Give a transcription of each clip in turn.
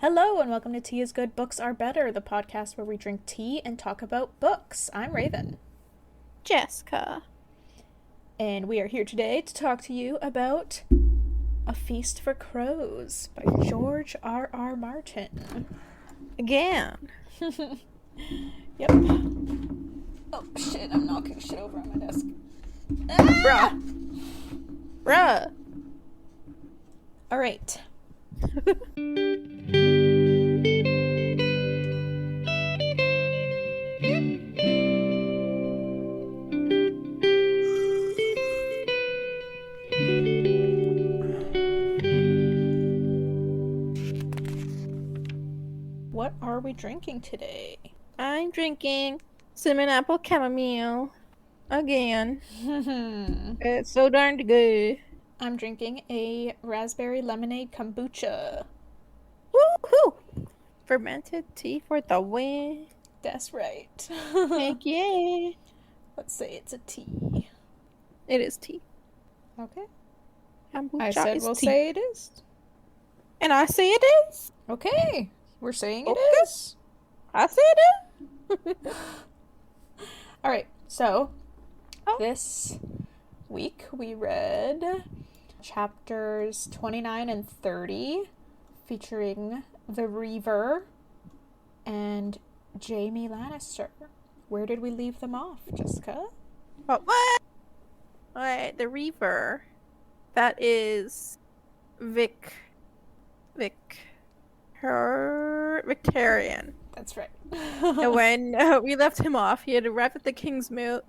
Hello and welcome to Tea is Good, Books Are Better, the podcast where we drink tea and talk about books. I'm Raven. Jessica. And we are here today to talk to you about A Feast for Crows by George R.R. Martin. Again. Yep. Oh shit, I'm knocking shit over on my desk. Ah! Bruh. Alright. What are we drinking today? I'm drinking cinnamon apple chamomile. Again. It's so darn good. I'm drinking a raspberry lemonade kombucha. Woohoo! Fermented tea for the win. That's right. Heck yeah. Let's say it's a tea. It is tea. Okay. Kombucha I said is we'll tea. say it is. And I say it is. Okay. We're saying it Okay. is. I say it is. Alright, so this week we read chapters 29 and 30 featuring the Reaver and Jaime Lannister. Where did we leave them off, Jessica? What? Alright, the Reaver. That is Victarion. That's right. And when we left him off, he had arrived at the King's Moot,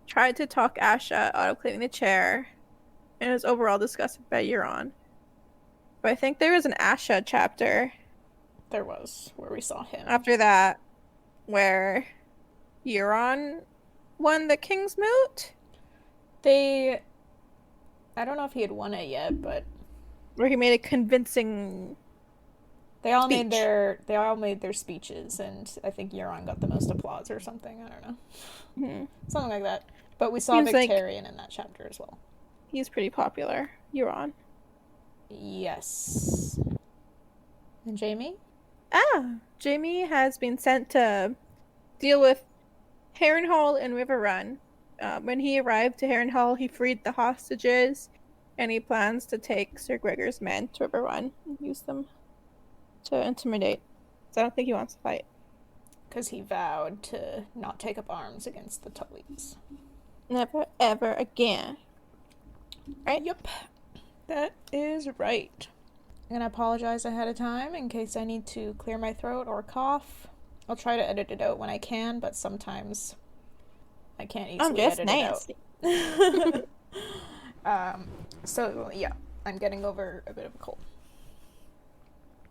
tried to talk Asha out of claiming the chair, and was overall disgusted by Euron. But I think there was an Asha chapter There was, where we saw him. after that where Euron won the King's Moot? I don't know if he had won it yet, but Where he made a convincing they all speech. made their speeches, and I think Euron got the most applause or something. I don't know. Something like that. But we saw Seems like- Victarion in that chapter as well. He's pretty popular, Euron. Yes. And Jaime? Jaime has been sent to deal with Harrenhal and Riverrun. When he arrived to Harrenhal, he freed the hostages, and he plans to take Sir Gregor's men to Riverrun and use them to intimidate. So I don't think he wants to fight. Because he vowed to not take up arms against the Tullys. Never, ever again. Right? Yep. That is right. I'm going to apologize ahead of time in case I need to clear my throat or cough. I'll try to edit it out when I can, but sometimes I can't easily I'm just edit nasty. it out. So, yeah, I'm getting over a bit of a cold.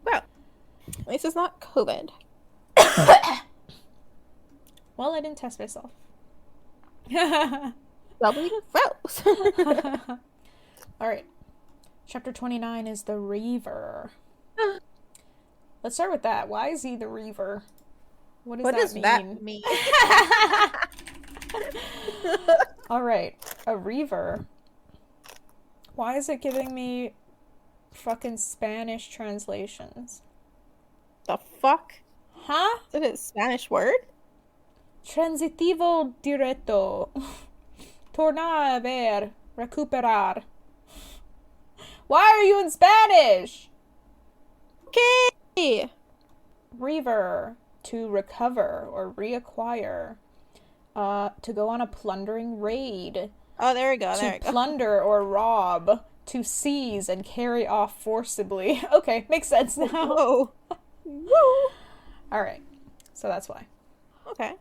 Well, at least it's not COVID. Well, I didn't test myself. W froze. Alright. Chapter 29 is the Reaver. Let's start with that. Why is he the Reaver? What does that mean? Alright. A Reaver. Why is it giving me fucking Spanish translations? The fuck? Huh? Is it a Spanish word? Transitivo direto. Tornar a ver. Recuperar. Why are you in Spanish? Okay. Reaver. To recover or reacquire. To go on a plundering raid. Oh, there we go. There we To go. plunder or rob. To seize and carry off forcibly. Okay, makes sense now. Whoa. Woo. Alright, so that's why. Okay.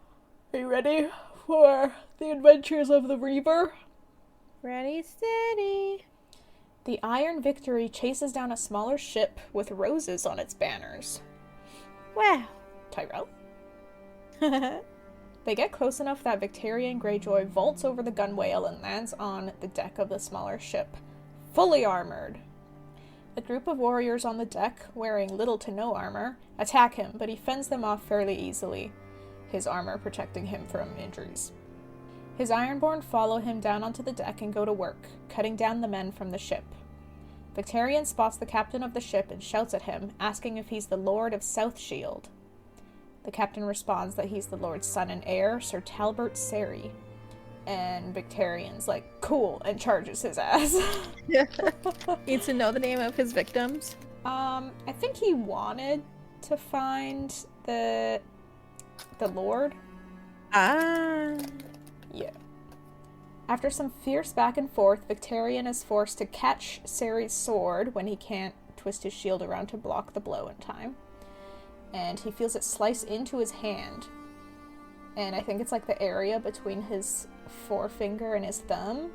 Are you ready for the adventures of the Reaver? Ready, steady. The Iron Victory chases down a smaller ship with roses on its banners. Wow. Tyrell? They get close enough that Victarion Greyjoy vaults over the gunwale and lands on the deck of the smaller ship, fully armored. A group of warriors on the deck, wearing little to no armor, attack him, but he fends them off fairly easily, his armor protecting him from injuries. His Ironborn follow him down onto the deck and go to work, cutting down the men from the ship. Victarion spots the captain of the ship and shouts at him, asking if he's the Lord of South Shield. The captain responds that he's the Lord's son and heir, Sir Talbert Seri. And Victarion's like, cool, and charges his ass. Needs to know the name of his victims. I think he wanted to find the Lord. Ah. Yeah. After some fierce back and forth, Victarion is forced to catch Seri's sword when he can't twist his shield around to block the blow in time. And he feels it slice into his hand. And I think it's like the area between his forefinger and his thumb.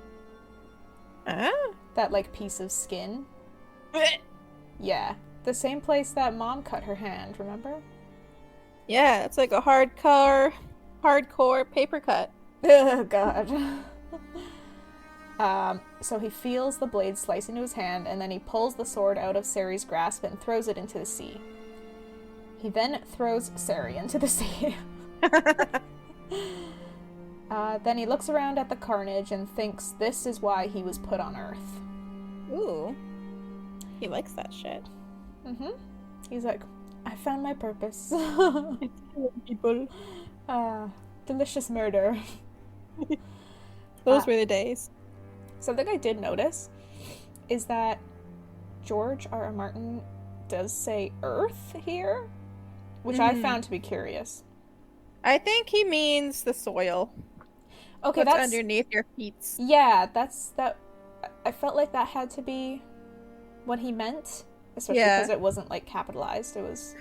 Ah. That like piece of skin. Yeah. The same place that Mom cut her hand, remember? Yeah, it's like a hardcore paper cut. Oh, God. So he feels the blade slice into his hand, and then he pulls the sword out of Seri's grasp and throws it into the sea. He then throws Seri into the sea. Then he looks around at the carnage and thinks this is why he was put on Earth. Ooh. He likes that shit. Mm-hmm. He's like, I found my purpose. People. Delicious murder. Those were the days. Something I did notice is that George R.R. Martin does say Earth here, which I found to be curious. I think he means the soil. Okay, What's that's underneath your feet. Yeah, that. I felt like that had to be what he meant, especially because it wasn't like capitalized. It was.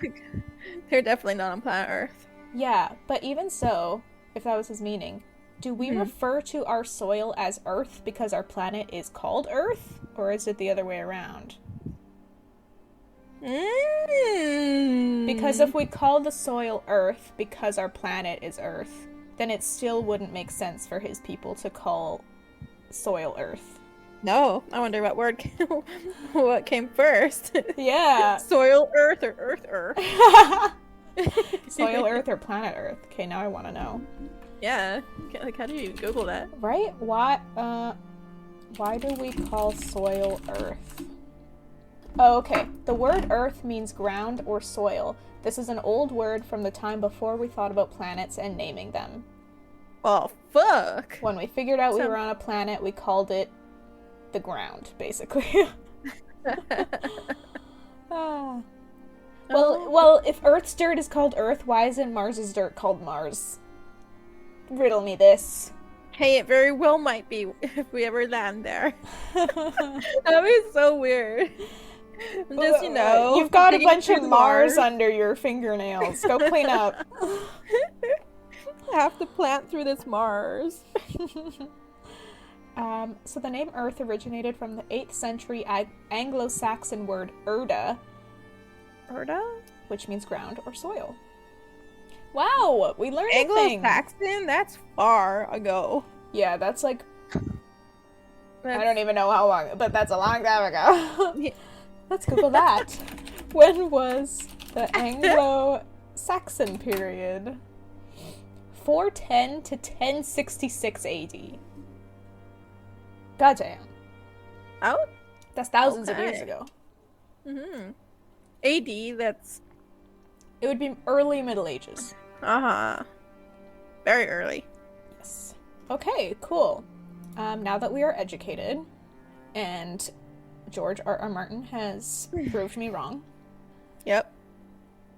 They're definitely not on planet Earth. Yeah, but even so, if that was his meaning, do we refer to our soil as Earth because our planet is called Earth, or is it the other way around? Because if we call the soil Earth because our planet is Earth, then it still wouldn't make sense for his people to call soil Earth. No, I wonder what came first. Yeah. Soil Earth or Earth Earth? Soil Earth or planet Earth? Okay, now I want to know. Yeah. Like, how do you Google that? Right? Why do we call soil Earth? Oh, okay. The word Earth means ground or soil. This is an old word from the time before we thought about planets and naming them. Oh, fuck! When we figured out we were on a planet, we called it the ground, basically. Well, if Earth's dirt is called Earth, why isn't Mars's dirt called Mars? Riddle me this. Hey, it very well might be if we ever land there. That'd be so weird. Just, you've got a bunch of Mars under your fingernails. Go clean up. I have to plant through this Mars. So the name Earth originated from the 8th century Anglo-Saxon word Erda. Erda? Which means ground or soil. Wow, we learned a thing. Anglo-Saxon? That's far ago. Yeah, that's like... I don't even know how long, but that's a long time ago. Yeah. Let's Google that. When was the Anglo-Saxon period? 410 to 1066 AD. Goddamn. Oh? That's thousands of years ago. AD, that's... It would be early Middle Ages. Uh-huh. Very early. Yes. Okay, cool. Now that we are educated, and George R.R. Martin has proved me wrong. Yep.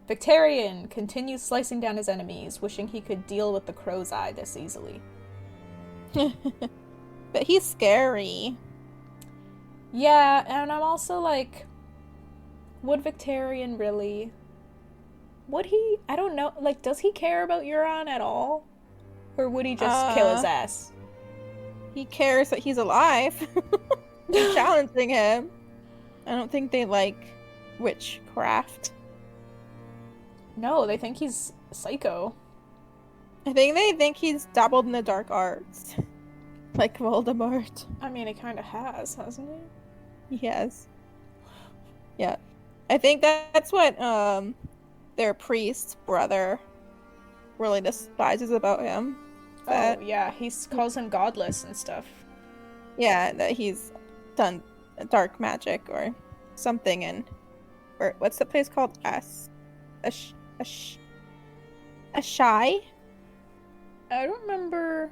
Victarion continues slicing down his enemies, wishing he could deal with the crow's eye this easily. But he's scary. Yeah, and I'm also like, would Victarion really... Would he? I don't know. Like, does he care about Euron at all? Or would he just kill his ass? He cares that he's alive. They're challenging him. I don't think they like witchcraft. No, they think he's psycho. I think they think he's dabbled in the dark arts. Like Voldemort. I mean, he kind of has, hasn't he? He has. Yeah. I think that's what their priest's brother really despises about him. Oh, yeah, he calls him godless and stuff. Yeah, that he's done dark magic or something in, or what's the place called? A shy? I don't remember.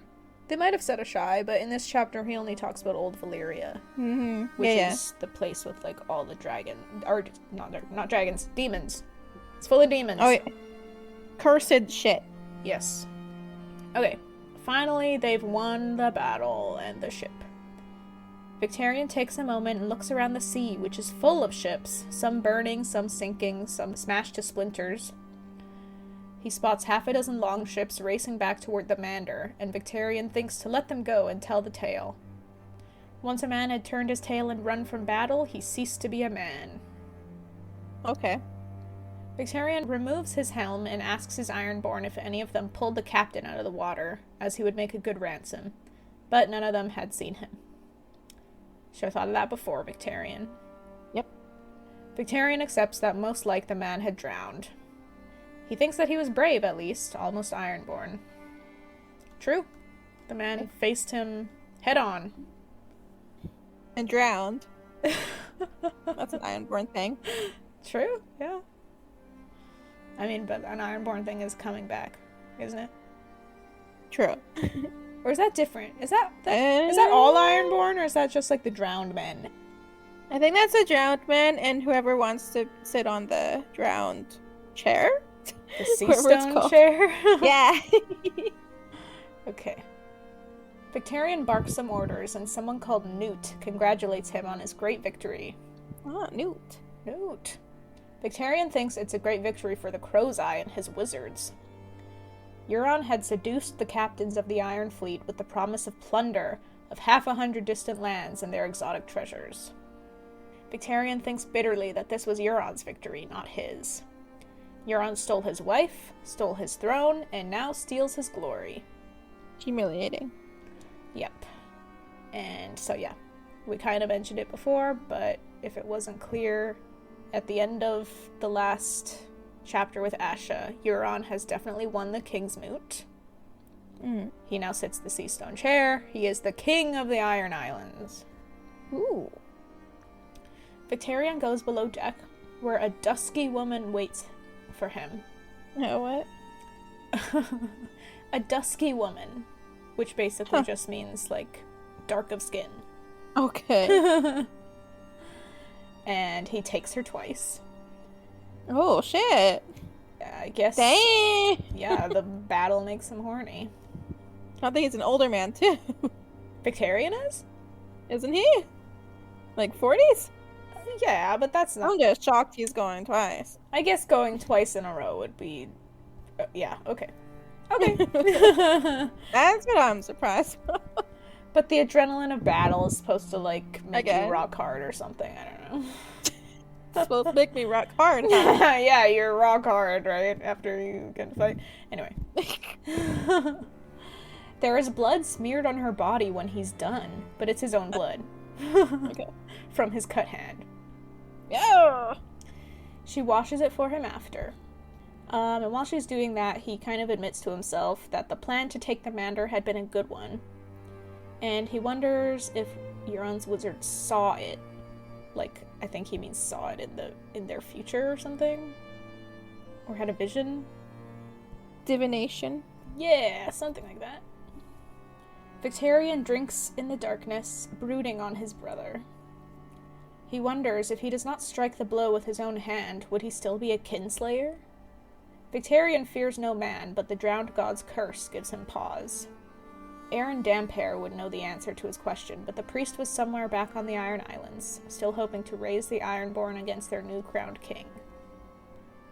They might have said a shy, but in this chapter he only talks about Old Valyria, which is the place with like all the not dragons, demons. It's full of demons. Oh, yeah. Cursed shit. Yes. Okay. Finally, they've won the battle and the ship. Victarion takes a moment and looks around the sea, which is full of ships, some burning, some sinking, some smashed to splinters. He spots half a dozen longships racing back toward the Mander, and Victarion thinks to let them go and tell the tale. Once a man had turned his tail and run from battle, he ceased to be a man. Okay. Victarion removes his helm and asks his Ironborn if any of them pulled the captain out of the water, as he would make a good ransom, but none of them had seen him. Should have thought of that before, Victarion. Yep. Victarion accepts that most like the man had drowned. He thinks that he was brave, at least, almost Ironborn. True. The man faced him head-on. And drowned. That's an Ironborn thing. True, yeah. I mean, but an Ironborn thing is coming back, isn't it? True. Or is that different? Is that all Ironborn, or is that just like the drowned men? I think that's a drowned man, and whoever wants to sit on the drowned chair. The sea stone chair. Yeah. Okay. Victarion barks some orders, and someone called Newt congratulates him on his great victory. Ah, Newt. Newt. Victarion thinks it's a great victory for the Crow's Eye and his wizards. Euron had seduced the captains of the Iron Fleet with the promise of plunder of 100 distant lands and their exotic treasures. Victarion thinks bitterly that this was Euron's victory, not his. Euron stole his wife, stole his throne, and now steals his glory. Humiliating. Yep. And so yeah, we kind of mentioned it before, but if it wasn't clear, at the end of the last chapter with Asha, Euron has definitely won the King's Moot. He now sits the Sea Stone chair. He is the king of the Iron Islands. Ooh. Victarion goes below deck, where a dusky woman waits for him. What? A dusky woman, which basically just means, like, dark of skin. Okay. And he takes her twice. Oh, shit. I guess. Dang. Yeah, the battle makes him horny. I think he's an older man, too. Victarion is? Isn't he? Like 40s? Yeah, but that's not... I'm just shocked he's going twice. I guess going twice in a row would be... yeah, okay. Okay. That's what I'm surprised about. But the adrenaline of battle is supposed to, like, make you rock hard or something. I don't know. It's supposed to make me rock hard, huh? Yeah, you're rock hard, right? After you can fight. Anyway. There is blood smeared on her body when he's done, but it's his own blood. Okay. From his cut hand. Yeah. She washes it for him after. And while she's doing that, he kind of admits to himself that the plan to take the Mander had been a good one. And he wonders if Euron's wizards saw it. Like, I think he means saw it in their future or something? Or had a vision? Divination. Yeah, something like that. Victarion drinks in the darkness, brooding on his brother. He wonders if he does not strike the blow with his own hand, would he still be a kinslayer? Victarion fears no man, but the drowned god's curse gives him pause. Aaron Damphair would know the answer to his question, but the priest was somewhere back on the Iron Islands, still hoping to raise the Ironborn against their new crowned king.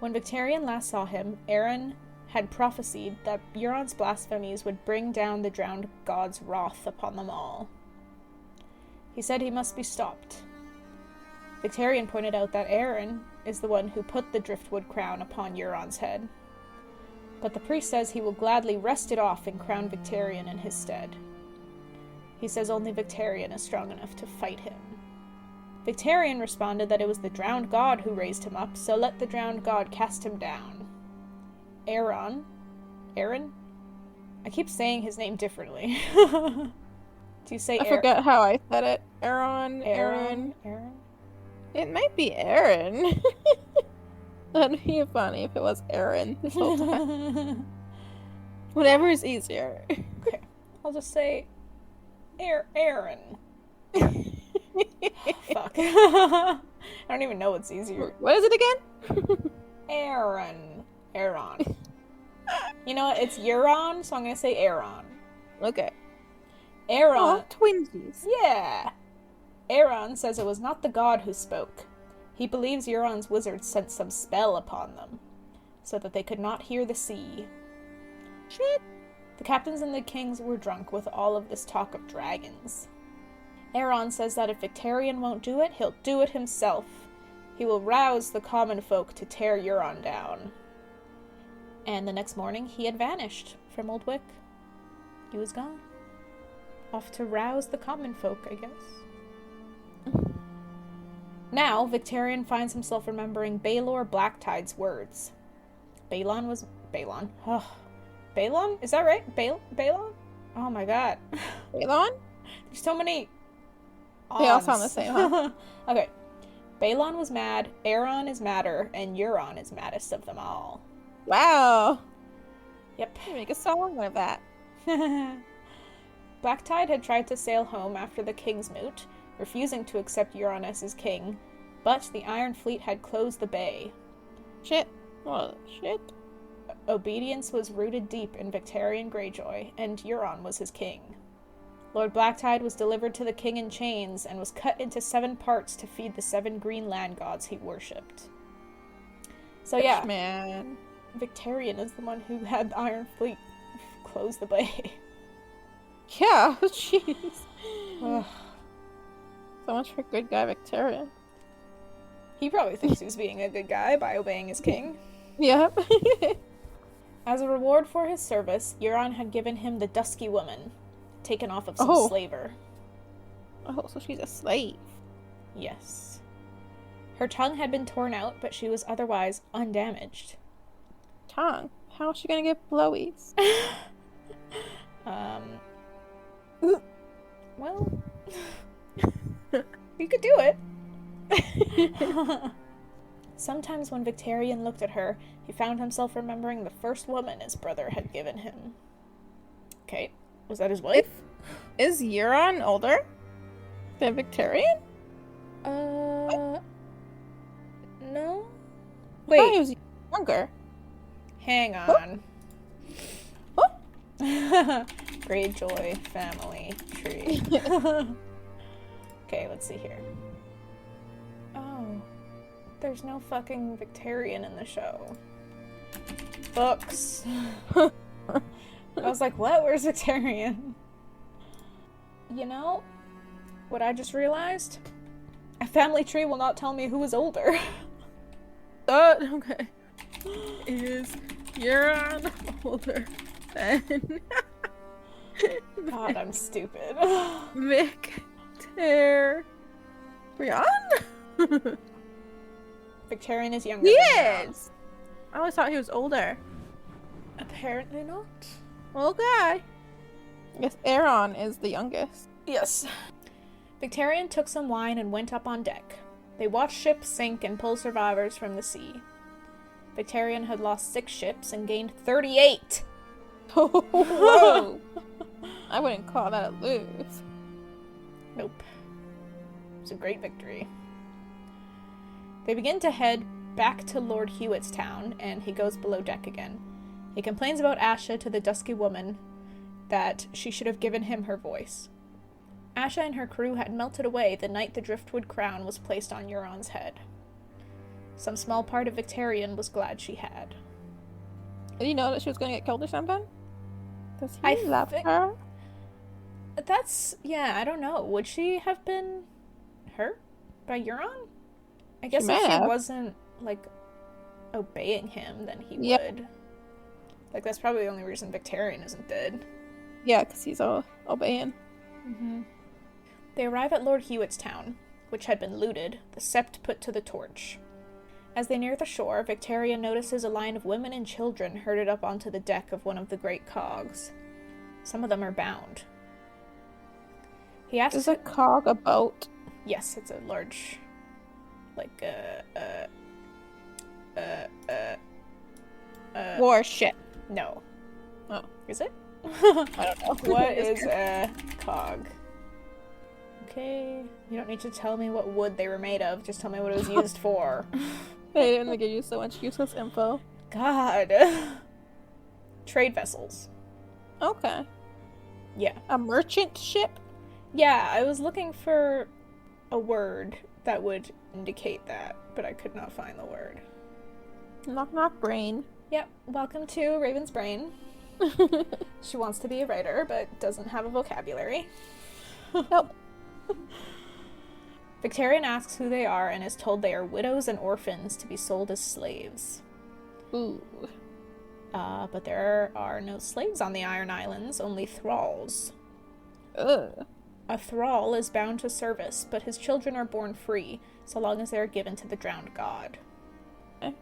When Victarion last saw him, Aaron had prophesied that Euron's blasphemies would bring down the drowned god's wrath upon them all. He said he must be stopped. Victarion pointed out that Aaron is the one who put the driftwood crown upon Euron's head. But the priest says he will gladly wrest it off and crown Victarion in his stead. He says only Victarion is strong enough to fight him. Victarion responded that it was the drowned god who raised him up, so let the drowned god cast him down. Aaron? I keep saying his name differently. Do you say I forget how I said it. Aaron. Aaron? It might be Aaron. That'd be funny if it was Aaron this whole time. Whatever is easier. Okay. I'll just say Aaron. Fuck. I don't even know what's easier. What is it again? Aaron. You know what? It's Euron, so I'm gonna say Aaron. Okay. Aaron. Oh, twinsies. Yeah. Aaron says it was not the god who spoke. He believes Euron's wizards sent some spell upon them, so that they could not hear the sea. Shit. The captains and the kings were drunk with all of this talk of dragons. Aaron says that if Victarion won't do it, he'll do it himself. He will rouse the common folk to tear Euron down. And the next morning, he had vanished from Old Wick. He was gone. Off to rouse the common folk, I guess. Now, Victarion finds himself remembering Baelor Blacktide's words. Balon? Is that right? Balon? Oh my god. Balon? There's so many odds. They all sound the same, huh? Okay. Balon was mad, Aaron is madder, and Euron is maddest of them all. Wow. Yep. You make a song of that. Blacktide had tried to sail home after the King's Moot, refusing to accept Euron as his king, but the Iron Fleet had closed the bay. Shit. Well, shit. Obedience was rooted deep in Victarion Greyjoy, and Euron was his king. Lord Blacktide was delivered to the king in chains and was cut into 7 parts to feed the 7 green land gods he worshipped. So yeah, Man. Victarion is the one who had the Iron Fleet close the bay. Yeah, jeez. So much for good guy Victarion. He probably thinks he's being a good guy by obeying his king. Yep. As a reward for his service, Euron had given him the Dusky Woman, taken off of some slaver. Oh, so she's a slave. Yes. Her tongue had been torn out, but she was otherwise undamaged. Tongue? How is she gonna get blowies? Well, you could do it. Sometimes when Victarion looked at her, he found himself remembering the first woman his brother had given him. Okay, was that his wife? Is Euron older than Victarion? No. I thought he Wait, was younger. hang on. Oh. Greyjoy family tree. Okay, let's see here. Oh, there's no fucking Victarion in the show. Books. I was like, what? Where's Victarion? You know, what I just realized? A family tree will not tell me who is older. Okay. Is Euron older than God, I'm stupid. Victarion? Victarion is younger He than Euron. is! I always thought he was older. Apparently not. Okay. I guess Aaron is the youngest. Yes. Victarion took some wine and went up on deck. They watched ships sink and pull survivors from the sea. Victarion had lost 6 ships and gained 38! Whoa! I wouldn't call that a lose. Nope. It was a great victory. They begin to head back to Lord Hewitt's town, and he goes below deck again. He complains about Asha to the Dusky Woman, that she should have given him her voice. Asha and her crew had melted away the night the driftwood crown was placed on Euron's head. Some small part of Victarion was glad she had. Did you know that she was going to get killed or something? Does I he love think- her? I don't know. Would she have been hurt by Euron? I guess may if she have. wasn't, obeying him, then he Yep. would. That's probably the only reason Victarion isn't dead. Yeah, because he's obeying. Mm-hmm. They arrive at Lord Hewitt's town, which had been looted, the sept put to the torch. As they near the shore, Victarion notices a line of women and children herded up onto the deck of one of the great cogs. Some of them are bound. He asks... Is a cog a boat? Yes, it's a large... like, warship. No. Oh. Is it? I don't know. What is a cog? Okay. You don't need to tell me what wood they were made of. Just tell me what it was used for. They didn't give you so much useless info. God. Trade vessels. Okay. Yeah. A merchant ship? Yeah, I was looking for a word that would indicate that, but I could not find the word. Knock knock brain. Yep. Welcome to Raven's Brain. She wants to be a writer, but doesn't have a vocabulary. Nope. Victarion asks who they are and is told they are widows and orphans to be sold as slaves. Ooh. But there are no slaves on the Iron Islands, only thralls. Ugh. A thrall is bound to service, but his children are born free, so long as they are given to the drowned god. Okay.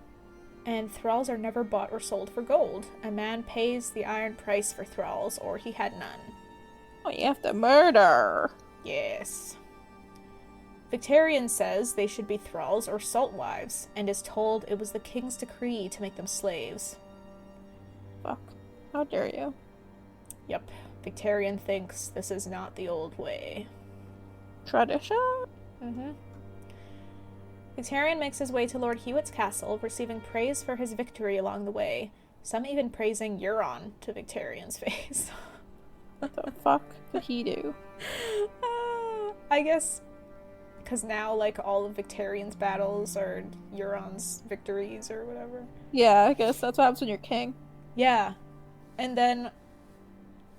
And thralls are never bought or sold for gold. A man pays the iron price for thralls, or he had none. Oh, you have to murder. Yes. Victarion says they should be thralls or salt wives, and is told it was the king's decree to make them slaves. Fuck. How dare you? Yep. Victarion thinks this is not the old way. Tradition? Mm-hmm. Victarion makes his way to Lord Hewitt's castle, receiving praise for his victory along the way, some even praising Euron to Victarion's face. What the fuck did he do? I guess because now, like, all of Victarion's battles are Euron's victories or whatever. Yeah, I guess that's what happens when you're king. Yeah. And then,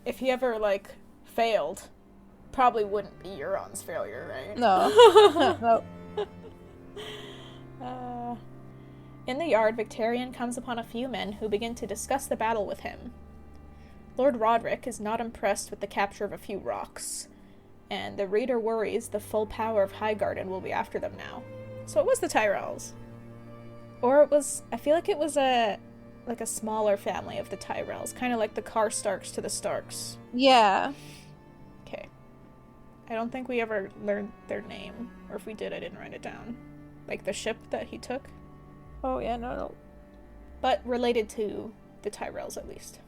if he ever, like, failed, probably wouldn't be Euron's failure, right? No. No. In the yard, Victarion comes upon a few men who begin to discuss the battle with him. Lord Roderick is not impressed with the capture of a few rocks, and the reader worries the full power of Highgarden will be after them now. So it was the Tyrells. Or it was, I feel like it was a smaller family of the Tyrells, kind of like the Karstarks to the Starks. Yeah. Okay. I don't think we ever learned their name, or if we did, I didn't write it down. Like the ship that he took. Oh, yeah, no. But related to the Tyrells, at least.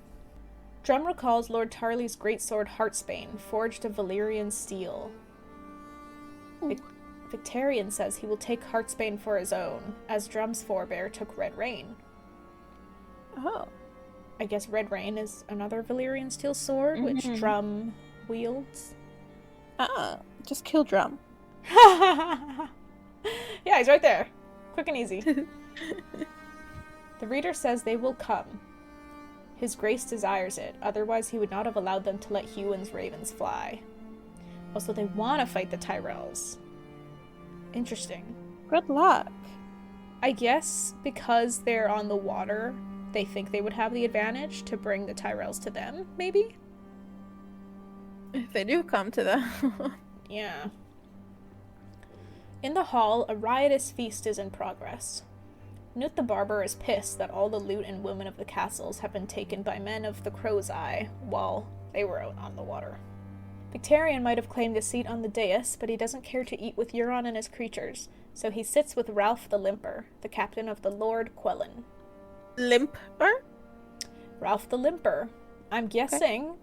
Drum recalls Lord Tarley's greatsword Heartsbane, forged of Valyrian steel. Victarion says he will take Heartsbane for his own, as Drum's forebear took Red Rain. Oh. I guess Red Rain is another Valyrian steel sword, which Drum wields. Just kill Drum. Yeah, he's right there. Quick and easy. The reader says they will come. His grace desires it, otherwise he would not have allowed them to let Huon's ravens fly. Also, they want to fight the Tyrells. Interesting. Good luck. I guess because they're on the water, they think they would have the advantage to bring the Tyrells to them, maybe? If they do come to them. Yeah. In the hall, a riotous feast is in progress. Newt the Barber is pissed that all the loot and women of the castles have been taken by men of the Crow's Eye while they were out on the water. Victarion might have claimed a seat on the dais, but he doesn't care to eat with Euron and his creatures, so he sits with Ralph the Limper, the captain of the Lord Quellen. Limper? Ralph the Limper. I'm guessing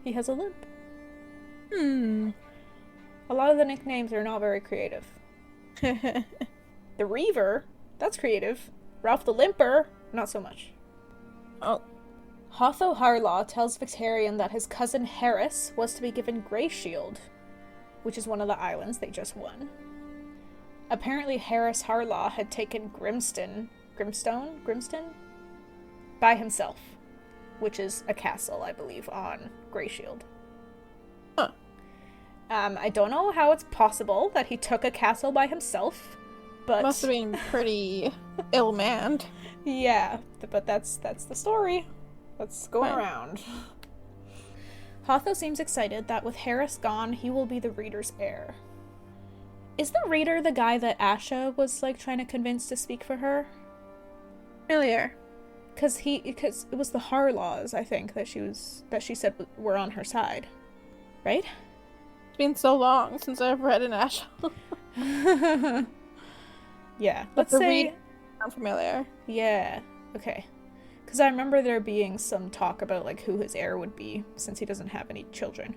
he has a limp. A lot of the nicknames are not very creative. The Reaver, that's creative. Ralph the Limper, not so much. Oh. Hotho Harlaw tells Victarion that his cousin Harris was to be given Grey Shield, which is one of the islands they just won. Apparently Harris Harlaw had taken Grimstone by himself, which is a castle, I believe, on Grey Shield. Huh. I don't know how it's possible that he took a castle by himself, but... Must have been pretty ill-manned. Yeah, but that's the story. Let's go around. Hotho seems excited that with Harris gone, he will be the Reader's heir. Is the Reader the guy that Asha was, like, trying to convince to speak for her? Familiar. Because it was the Harlaws, I think, that she said were on her side. Right? been so long since I've read an Ash. Yeah, But let's say... I'm familiar. Yeah, okay. Because I remember there being some talk about, like, who his heir would be, since he doesn't have any children.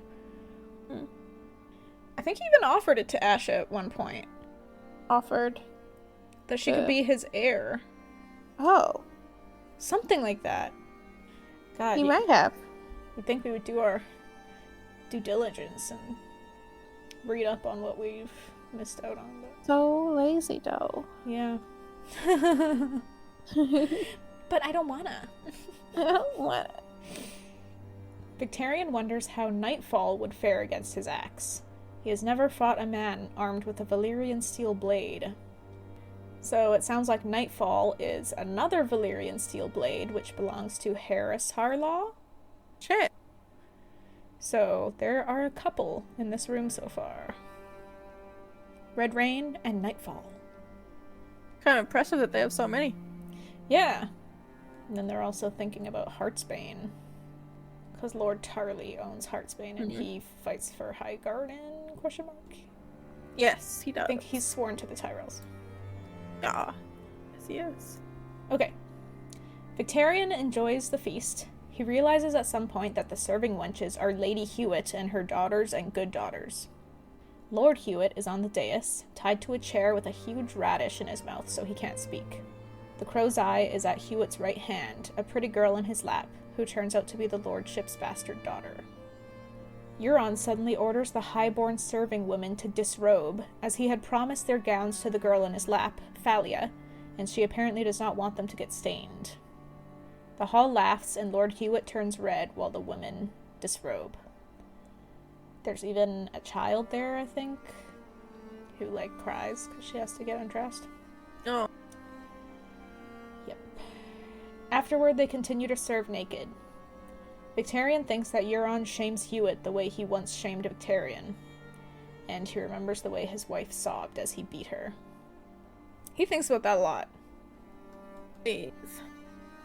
Hmm. I think he even offered it to Asha at one point. Offered. That she could be his heir. Oh. Something like that. God, He might have. You'd think we would do our due diligence and read up on what we've missed out on. But... So lazy, though. Yeah. But I don't wanna. I don't wanna. Victarion wonders how Nightfall would fare against his axe. He has never fought a man armed with a Valyrian steel blade. So it sounds like Nightfall is another Valyrian steel blade, which belongs to Harris Harlaw. Shit. So there are a couple in this room so far. Red Rain and Nightfall. Kind of impressive that they have so many. Yeah. And then they're also thinking about Heartsbane. Because Lord Tarly owns Heartsbane and he fights for High Garden, question mark? Yes, he does. I think he's sworn to the Tyrells. Ah. Yes, he is. Okay. Victarion enjoys the feast. He realizes at some point that the serving wenches are Lady Hewitt and her daughters and good daughters. Lord Hewitt is on the dais, tied to a chair with a huge radish in his mouth so he can't speak. The crow's eye is at Hewitt's right hand, a pretty girl in his lap, who turns out to be the lordship's bastard daughter. Euron suddenly orders the highborn serving women to disrobe, as he had promised their gowns to the girl in his lap, Thalia, and she apparently does not want them to get stained. The hall laughs and Lord Hewitt turns red while the women disrobe. There's even a child there, I think, who, like, cries because she has to get undressed. Oh. Yep. Afterward, they continue to serve naked. Victarion thinks that Euron shames Hewitt the way he once shamed Victarion, and he remembers the way his wife sobbed as he beat her. He thinks about that a lot. Jeez.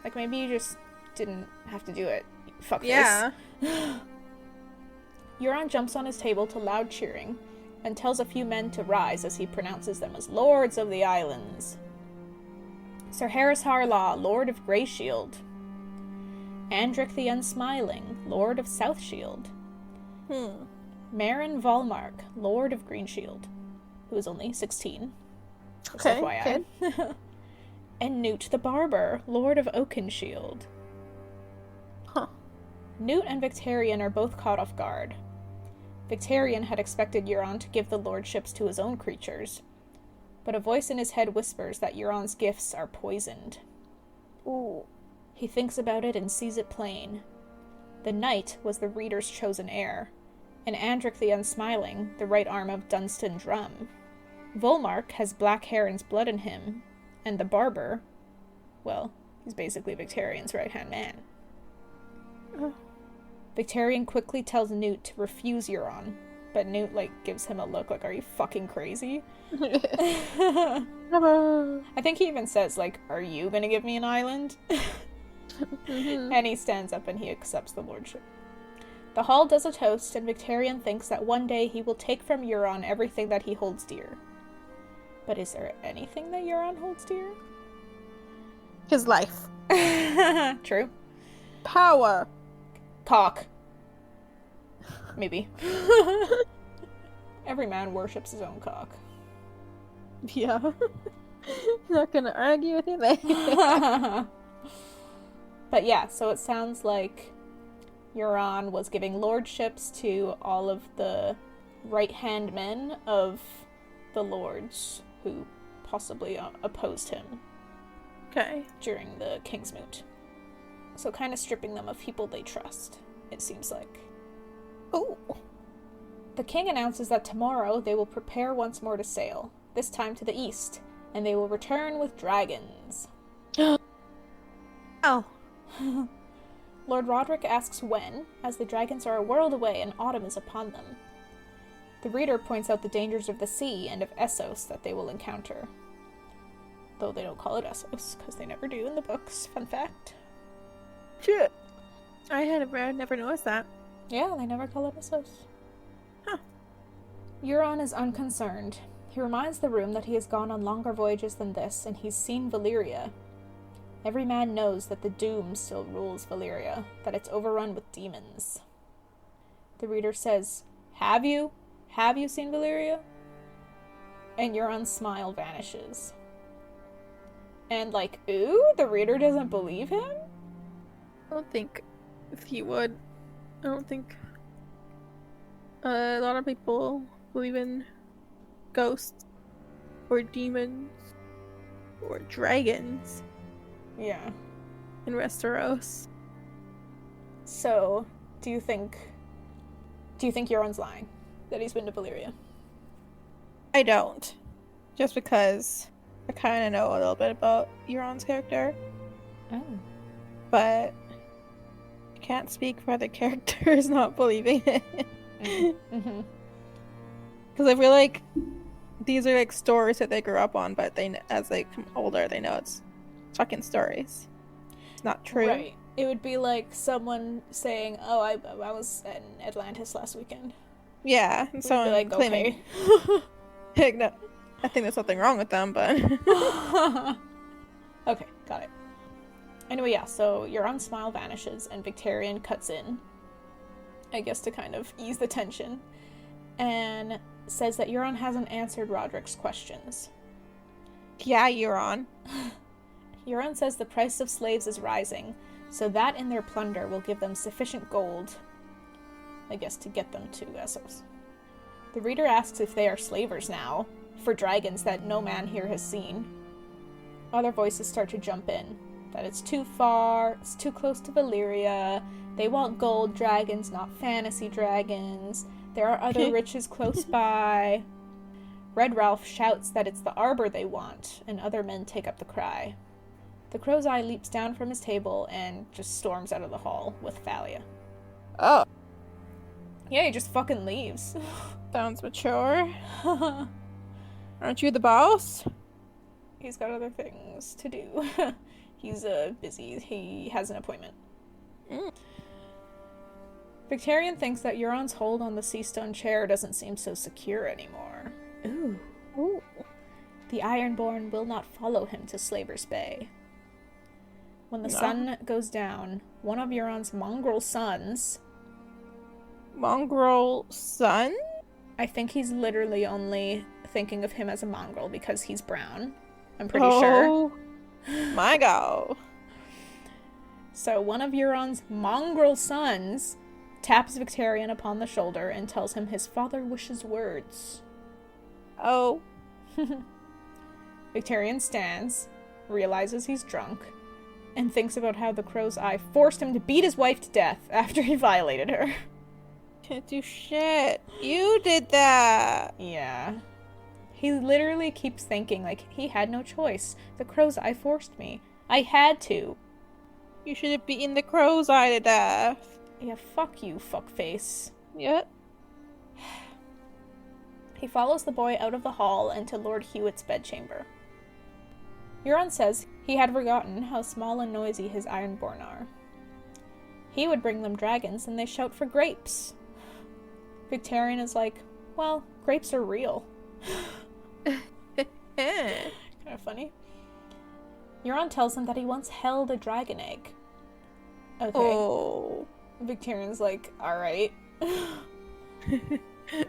Like, maybe you just didn't have to do it. Fuck this. Yeah. Euron jumps on his table to loud cheering, and tells a few men to rise as he pronounces them as Lords of the Islands. Sir Harris Harlaw, Lord of Greyshield. Andric the Unsmiling, Lord of Southshield. Marin Volmark, Lord of Greenshield, who is only 16. Okay, FYI. And Newt the Barber, Lord of Oakenshield. Huh. Newt and Victarion are both caught off guard. Victarion had expected Euron to give the lordships to his own creatures, but a voice in his head whispers that Euron's gifts are poisoned. Ooh. He thinks about it and sees it plain. The knight was the reader's chosen heir, and Andric the Unsmiling, the right arm of Dunstan Drum. Volmark has Black Heron's blood in him, and the barber, well, he's basically Victarion's right-hand man. Victarion quickly tells Newt to refuse Euron, but Newt, like, gives him a look like, are you fucking crazy? I think he even says, like, are you gonna give me an island? And he stands up and he accepts the lordship. The hall does a toast, and Victarion thinks that one day he will take from Euron everything that he holds dear. But is there anything that Euron holds dear? His life. True. Power. Cock. Maybe. Every man worships his own cock. Yeah. Not gonna argue with you there. But yeah, so it sounds like Euron was giving lordships to all of the right-hand men of the lords who possibly opposed him. Okay. During the King's Moot. So kind of stripping them of people they trust, it seems like. Ooh. The king announces that tomorrow they will prepare once more to sail, this time to the east, and they will return with dragons. Oh. Lord Roderick asks when, as the dragons are a world away and autumn is upon them. The reader points out the dangers of the sea and of Essos that they will encounter. Though they don't call it Essos, because they never do in the books. Fun fact. Shit. I had never noticed that. Yeah, they never call it Essos. Huh. Euron is unconcerned. He reminds the room that he has gone on longer voyages than this, and he's seen Valyria. Every man knows that the doom still rules Valyria, that it's overrun with demons. The reader says, Have you? Have you seen Valyria? And Euron's smile vanishes. And ooh, the reader doesn't believe him? I don't think he would. I don't think a lot of people believe in ghosts or demons or dragons. Yeah. In Westeros. So, do you think Euron's lying? That he's been to Valyria? I don't. Just because I kind of know a little bit about Euron's character. Oh. But I can't speak for the characters not believing it. Mm-hmm. Because I feel like these are stories that they grew up on, but as they come older, they know it's fucking stories. It's not true. Right. It would be like someone saying, "Oh, I was in Atlantis last weekend." Yeah, and someone claiming. Okay. No, I think there's something wrong with them, but okay, got it. Anyway, yeah. So Euron's smile vanishes, and Victarion cuts in, I guess to kind of ease the tension, and says that Euron hasn't answered Roderick's questions. Yeah, Euron. Euron says the price of slaves is rising, so that in their plunder will give them sufficient gold, I guess, to get them to Essos. The reader asks if they are slavers now, for dragons that no man here has seen. Other voices start to jump in, that it's too far, it's too close to Valyria, they want gold dragons, not fantasy dragons, there are other riches close by. Red Ralph shouts that it's the arbor they want, and other men take up the cry. The Crow's Eye leaps down from his table and just storms out of the hall with Thalia. Oh. Yeah, he just fucking leaves. Sounds mature. Aren't you the boss? He's got other things to do. He's busy. He has an appointment. Victarion thinks that Euron's hold on the sea stone chair doesn't seem so secure anymore. Ooh. The Ironborn will not follow him to Slaver's Bay. When the sun goes down, one of Euron's mongrel sons... Mongrel son? I think he's literally only thinking of him as a mongrel because he's brown. I'm pretty sure. Oh my god. So one of Euron's mongrel sons taps Victarion upon the shoulder and tells him his father wishes words. Oh. Victarion stands, realizes he's drunk, and thinks about how the Crow's Eye forced him to beat his wife to death after he violated her. Can't do shit. You did that. Yeah. He literally keeps thinking, he had no choice. The Crow's Eye forced me. I had to. You should have beaten the Crow's Eye to death. Yeah, fuck you, fuckface. Yep. He follows the boy out of the hall and to Lord Hewitt's bedchamber. Euron says he had forgotten how small and noisy his Ironborn are. He would bring them dragons and they shout for grapes. Victarion is like, well, grapes are real. Kind of funny. Euron tells him that he once held a dragon egg. Okay. Oh. Victarion's like, alright.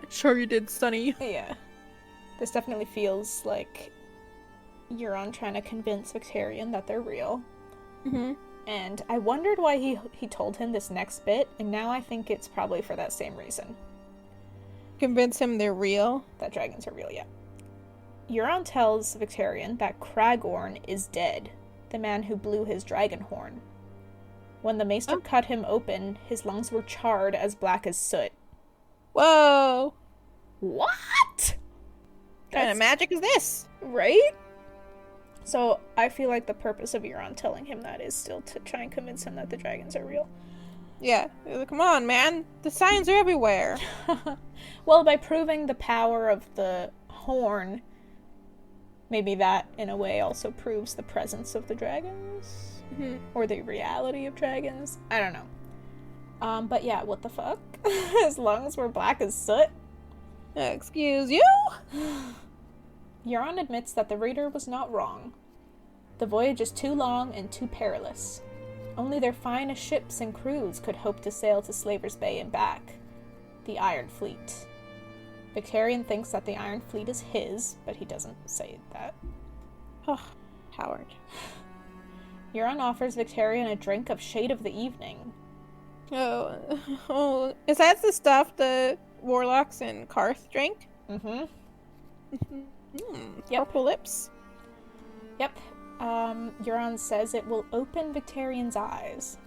Sure you did, Sonny. Yeah. This definitely feels like Euron trying to convince Victarion that they're real. Mm-hmm. And I wondered why he told him this next bit, and now I think it's probably for that same reason. Convince him they're real? That dragons are real, yeah. Euron tells Victarion that Cragorn is dead, the man who blew his dragon horn. When the maester cut him open, his lungs were charred as black as soot. Whoa! What? What kind of magic is this? Right? So I feel like the purpose of Euron telling him that is still to try and convince him that the dragons are real. Yeah. Come on, man. The signs are everywhere. Well, by proving the power of the horn, maybe that, in a way, also proves the presence of the dragons? Mm-hmm. Or the reality of dragons? I don't know. But yeah, what the fuck? His lungs were black as soot? Excuse you? Euron admits that the reader was not wrong. The voyage is too long and too perilous. Only their finest ships and crews could hope to sail to Slaver's Bay and back. The Iron Fleet. Victarion thinks that the Iron Fleet is his, but he doesn't say that. Oh, Howard. Euron offers Victarion a drink of Shade of the Evening. Oh, is that the stuff the warlocks in Karth drink? Mm-hmm. Yep. Purple lips. Yep. Euron says it will open Victarion's eyes.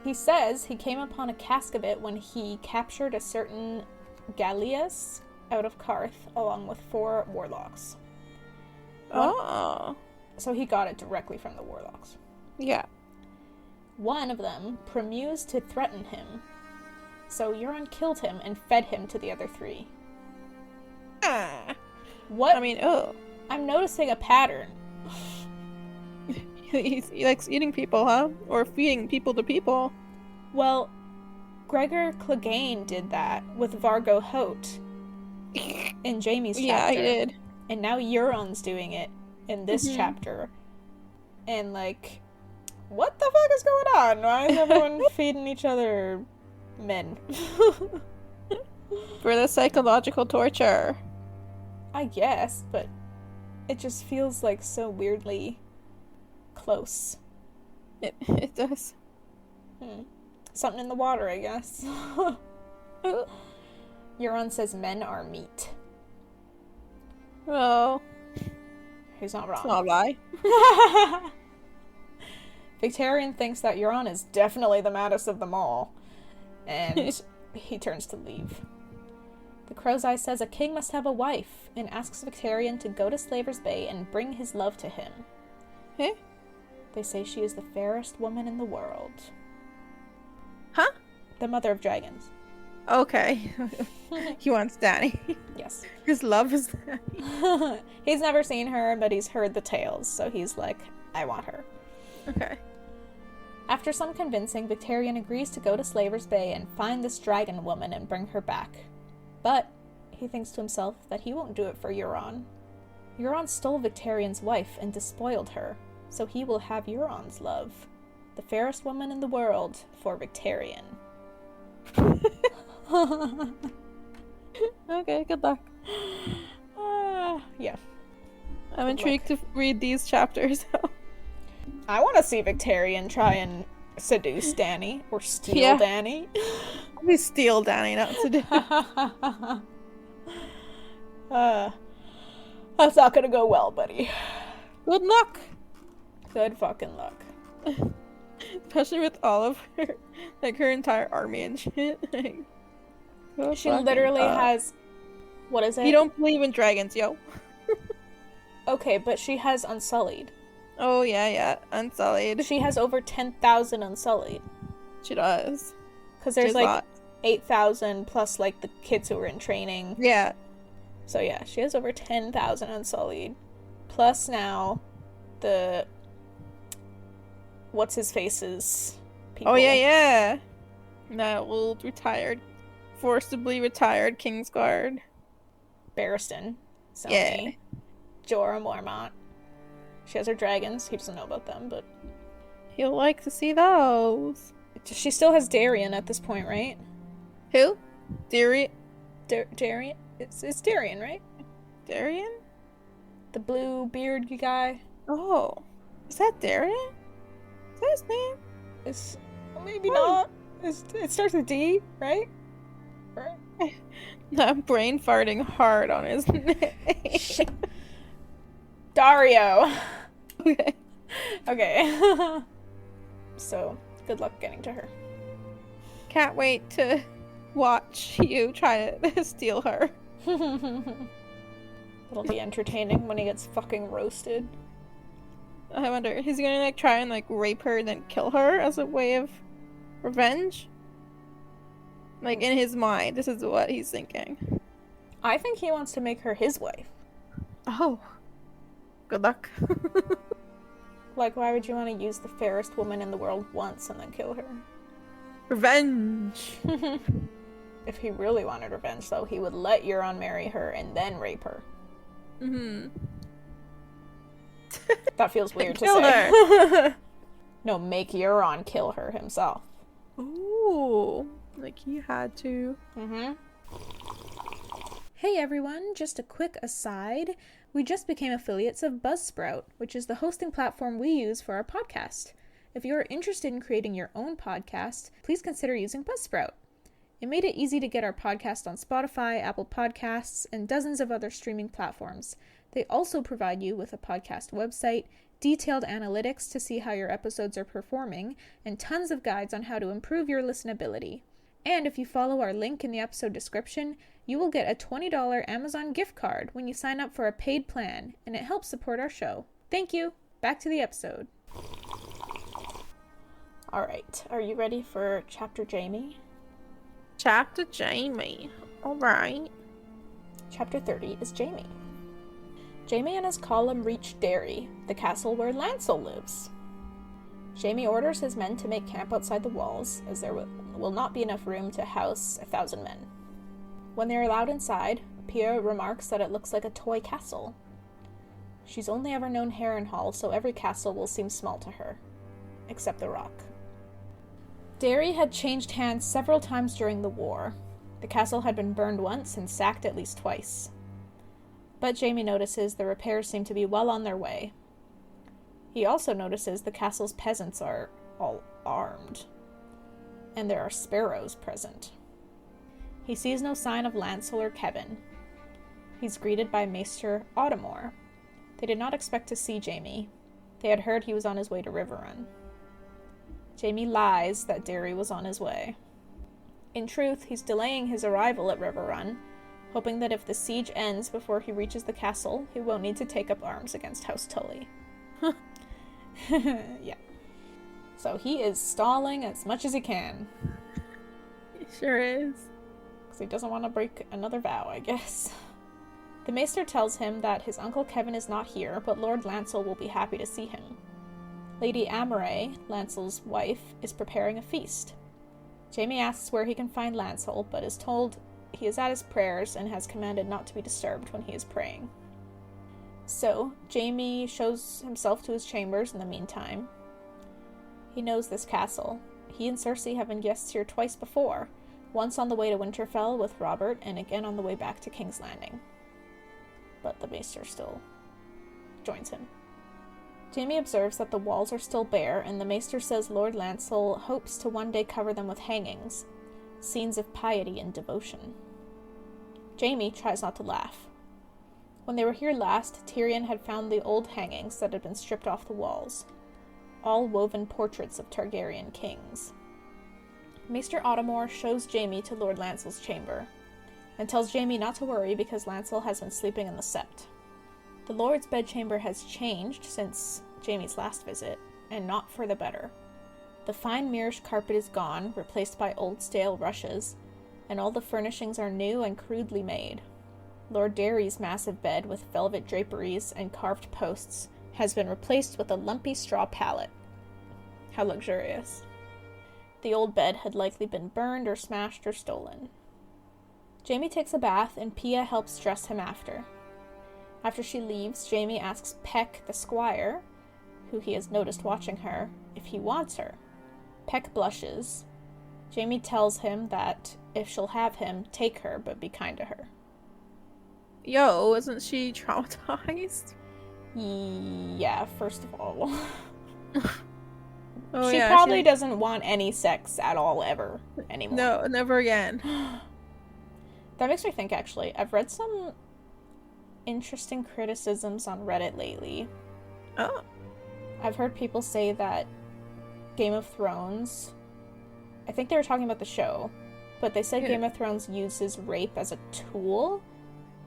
He says he came upon a cask of it when he captured a certain Gallius out of Karth, along with 4 warlocks. So he got it directly from the warlocks. Yeah. One of them premused to threaten him, so Euron killed him and fed him to the other 3. What? I mean, oh. I'm noticing a pattern. He likes eating people, huh? Or feeding people to people. Well, Gregor Clegane did that with Vargo Hoat in Jaime's chapter. Yeah, he did. And now Euron's doing it in this chapter. And, like, what the fuck is going on? Why is everyone feeding each other men? For the psychological torture. I guess, but it just feels, like, so weirdly close. It does. Something in the water, I guess. Euron says men are meat. Well, he's not wrong. It's not a lie. Victarion thinks that Euron is definitely the maddest of them all, and he turns to leave. The Crow's Eye says a king must have a wife, and asks Victarion to go to Slaver's Bay and bring his love to him. Huh? They say she is the fairest woman in the world. Huh? The mother of dragons. Okay. He wants Dany. Yes. His love is Dany. He's never seen her, but he's heard the tales, so he's like, I want her. Okay. After some convincing, Victarion agrees to go to Slaver's Bay and find this dragon woman and bring her back. But he thinks to himself that he won't do it for Euron. Euron stole Victarion's wife and despoiled her, so he will have Euron's love. The fairest woman in the world for Victarion. Okay, good luck. Yeah. I'm intrigued to read these chapters. I want to see Victarion try and seduce Dany, or steal Dany. We steal Dany, not seduce. That's not gonna go well, buddy. Good luck. Good fucking luck. Especially with all of her, like, her entire army and shit. Like, she literally has... What is it? You don't believe in dragons, yo. Okay, but she has Unsullied. Oh, yeah. Unsullied. She has over 10,000 Unsullied. She does. Because there's, like, 8,000 plus, like, the kids who were in training. Yeah. So, yeah, she has over 10,000 Unsullied. Plus now, the... What's-his-face's people. Oh, yeah. That old forcibly retired Kingsguard. Barristan. Sony. Yeah. Jorah Mormont. She has her dragons. He doesn't know about them, but... He'll like to see those. She still has Darion at this point, right? Who? Darion? Darion? It's Darion, right? Darion? The blue beard guy. Oh. Is that Darion? Is that his name? It's... Maybe not. It starts with D, right? Right? I'm brain farting hard on his name. Dario. Okay. Okay. So, good luck getting to her. Can't wait to watch you try to steal her. It'll be entertaining when he gets fucking roasted. I wonder, is he gonna, like, try and, like, rape her and then kill her as a way of revenge? Like, in his mind, this is what he's thinking. I think he wants to make her his wife. Oh. Good luck. Like, why would you want to use the fairest woman in the world once and then kill her? Revenge! if he really wanted revenge, though, he would let Euron marry her and then rape her. Mm-hmm. That feels weird to Kill say. her. No, make Euron kill her himself. Ooh, like he had to. Mm-hmm. Hey everyone, just a quick aside. We just became affiliates of Buzzsprout, which is the hosting platform we use for our podcast. If you are interested in creating your own podcast, please consider using Buzzsprout. It made it easy to get our podcast on Spotify, Apple Podcasts, and dozens of other streaming platforms. They also provide you with a podcast website, detailed analytics to see how your episodes are performing, and tons of guides on how to improve your listenability. And if you follow our link in the episode description, you will get a $20 Amazon gift card when you sign up for a paid plan, and it helps support our show. Thank you. Back to the episode. Alright, are you ready for Chapter Jaime? Chapter Jaime. Alright. Chapter 30 is Jaime. Jaime and his column reach Derry, the castle where Lancel lives. Jaime orders his men to make camp outside the walls, as there will not be enough room to house 1,000 men. When they are allowed inside, Pia remarks that it looks like a toy castle. She's only ever known Harrenhal, so every castle will seem small to her, except the rock. Derry had changed hands several times during the war. The castle had been burned once and sacked at least twice. But Jaime notices the repairs seem to be well on their way. He also notices the castle's peasants are all armed, and there are sparrows present. He sees no sign of Lancel or Kevin. He's greeted by Maester Ottamore. They did not expect to see Jaime. They had heard he was on his way to Riverrun. Jaime lies that Derry was on his way. In truth, he's delaying his arrival at Riverrun, hoping that if the siege ends before he reaches the castle, he won't need to take up arms against House Tully. Yeah. So he is stalling as much as he can. He sure is. Because he doesn't want to break another vow, I guess. The Maester tells him that his uncle Kevin is not here, but Lord Lancel will be happy to see him. Lady Amaray, Lancel's wife, is preparing a feast. Jaime asks where he can find Lancel, but is told he is at his prayers and has commanded not to be disturbed when he is praying. So, Jaime shows himself to his chambers in the meantime. He knows this castle. He and Cersei have been guests here twice before, once on the way to Winterfell with Robert, and again on the way back to King's Landing. But the Maester still joins him. Jaime observes that the walls are still bare, and the Maester says Lord Lancel hopes to one day cover them with hangings, scenes of piety and devotion. Jaime tries not to laugh. When they were here last, Tyrion had found the old hangings that had been stripped off the walls, all woven portraits of Targaryen kings. Maester Ottamore shows Jaime to Lord Lancel's chamber, and tells Jaime not to worry because Lancel has been sleeping in the sept. The Lord's bedchamber has changed since Jaime's last visit, and not for the better. The fine Meersh carpet is gone, replaced by old stale rushes, and all the furnishings are new and crudely made. Lord Derry's massive bed with velvet draperies and carved posts has been replaced with a lumpy straw pallet. How luxurious. The old bed had likely been burned or smashed or stolen. Jaime takes a bath and Pia helps dress him after. After she leaves, Jaime asks Peck, the squire, who he has noticed watching her, if he wants her. Peck blushes. Jaime tells him that if she'll have him, take her, but be kind to her. Yo, isn't she traumatized? Yeah, first of all. Oh, she yeah, probably doesn't want any sex at all ever anymore. No, never again. That makes me think, actually. I've read some interesting criticisms on Reddit lately. Oh. I've heard people say that Game of Thrones, I think they were talking about the show, but they said Game of Thrones uses rape as a tool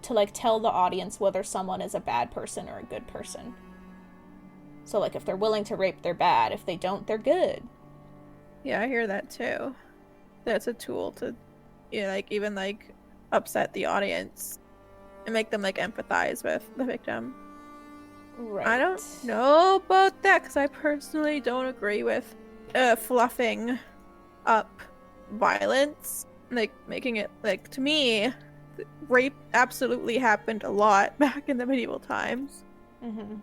to, like, tell the audience whether someone is a bad person or a good person. So, like, if they're willing to rape, they're bad. If they don't, they're good. Yeah, I hear that too. That's a tool to, you know, like, even, like, upset the audience and make them, like, empathize with the victim. Right. I don't know about that, because I personally don't agree with fluffing up violence like making it like, to me, rape absolutely happened a lot back in the medieval times. Mm-hmm.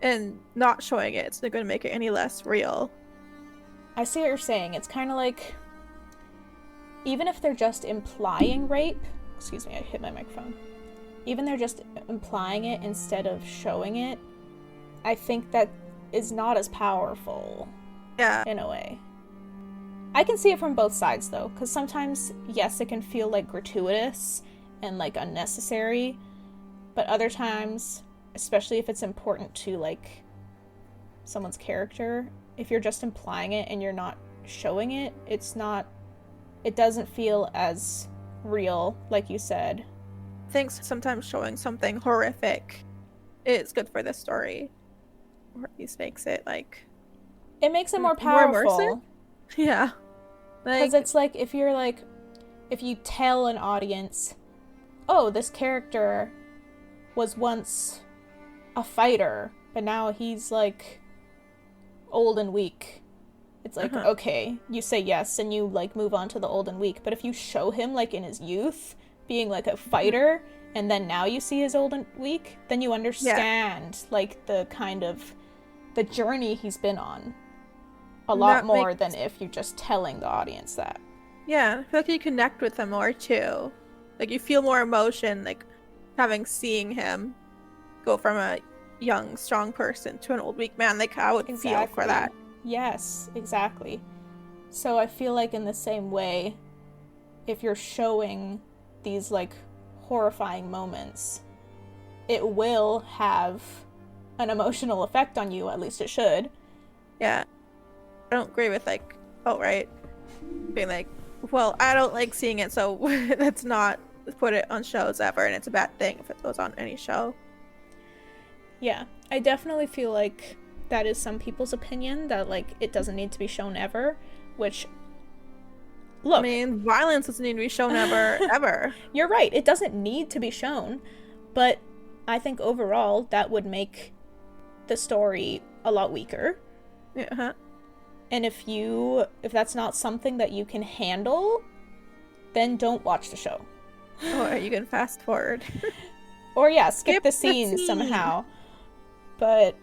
And not showing it's not going to make it any less real. I see what you're saying. It's kind of like, even if they're just implying rape, excuse me, I hit my microphone. Even they're just implying it instead of showing it, I think that is not as powerful. Yeah. In a way. I can see it from both sides, though, because sometimes, yes, it can feel, like, gratuitous and, like, unnecessary, but other times, especially if it's important to, like, someone's character, if you're just implying it and you're not showing it, it doesn't feel as real, like you said. I think sometimes showing something horrific is good for the story. Or at least makes it, like... It makes it more powerful. More yeah. Because it's like, if you tell an audience, oh, this character was once a fighter, but now he's, like, old and weak. It's like, okay, you say yes, and you, like, move on to the old and weak. But if you show him, like, in his youth, being, like, a fighter, and then now you see his old and weak, then you understand, like, the kind of, the journey he's been on. A lot more than if you're just telling the audience that. Yeah, I feel like you connect with him more, too. Like, you feel more emotion, like, seeing him go from a young, strong person to an old, weak man. Like, I would feel for that. Yes, exactly. So I feel like in the same way, if you're showing these, like, horrifying moments, it will have an emotional effect on you, at least it should. Yeah. I don't agree with, like, outright being like, well, I don't like seeing it, so let's not put it on shows ever, and it's a bad thing if it goes on any show. Yeah, I definitely feel like that is some people's opinion, that, like, it doesn't need to be shown ever, which, look... I mean, violence doesn't need to be shown ever. You're right, it doesn't need to be shown, but I think overall that would make the story a lot weaker. Yeah. And if that's not something that you can handle, then don't watch the show. Or you can fast forward. Or yeah, skip the scene somehow. But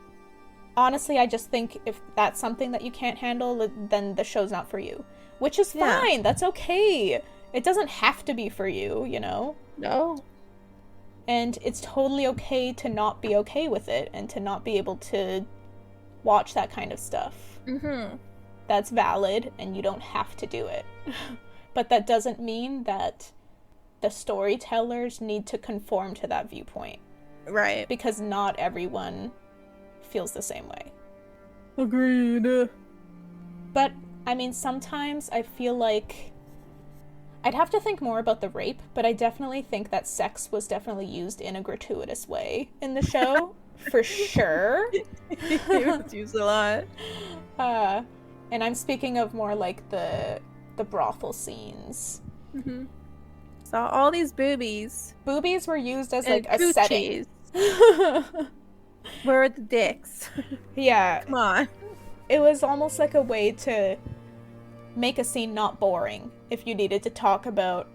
honestly, I just think if that's something that you can't handle, then the show's not for you. Which is fine, yeah. That's okay. It doesn't have to be for you, you know? No. And it's totally okay to not be okay with it, and to not be able to watch that kind of stuff. Mm-hmm. That's valid, and you don't have to do it. But that doesn't mean that the storytellers need to conform to that viewpoint. Right. Because not everyone feels the same way. Agreed. But, I mean, sometimes I feel like... I'd have to think more about the rape, but I definitely think that sex was definitely used in a gratuitous way in the show. For sure. It was used a lot. And I'm speaking of more like the brothel scenes. Mm-hmm. So all these boobies. Boobies were used as like a setting. Where are the dicks? Yeah. Come on. It was almost like a way to make a scene not boring. If you needed to talk about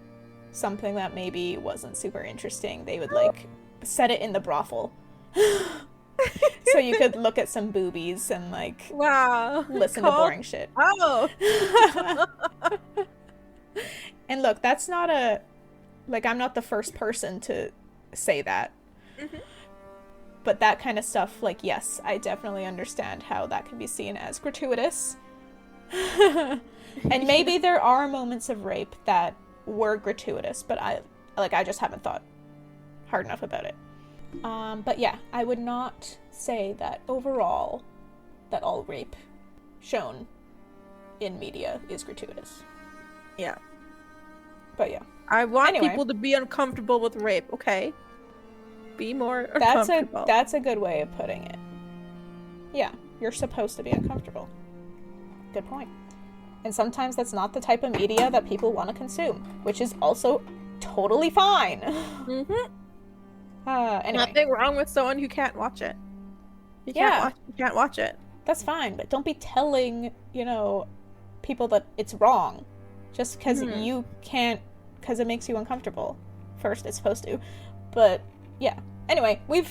something that maybe wasn't super interesting, they would like set it in the brothel. So you could look at some boobies and like listen to boring shit. Oh. And look, that's not I'm not the first person to say that. Mm-hmm. But that kind of stuff, like, yes, I definitely understand how that can be seen as gratuitous. And maybe there are moments of rape that were gratuitous, but I just haven't thought hard enough about it. But yeah, I would not say that overall that all rape shown in media is gratuitous. Yeah. But yeah. I want people to be uncomfortable with rape, okay? Be more That's uncomfortable. That's a good way of putting it. Yeah, you're supposed to be uncomfortable. Good point. And sometimes that's not the type of media that people want to consume, which is also totally fine. Mm-hmm. Anyway. Nothing wrong with someone who can't watch it. You can't watch it. That's fine, but don't be telling, people that it's wrong. Just because you can't because it makes you uncomfortable. First, it's supposed to. But, yeah. Anyway, we've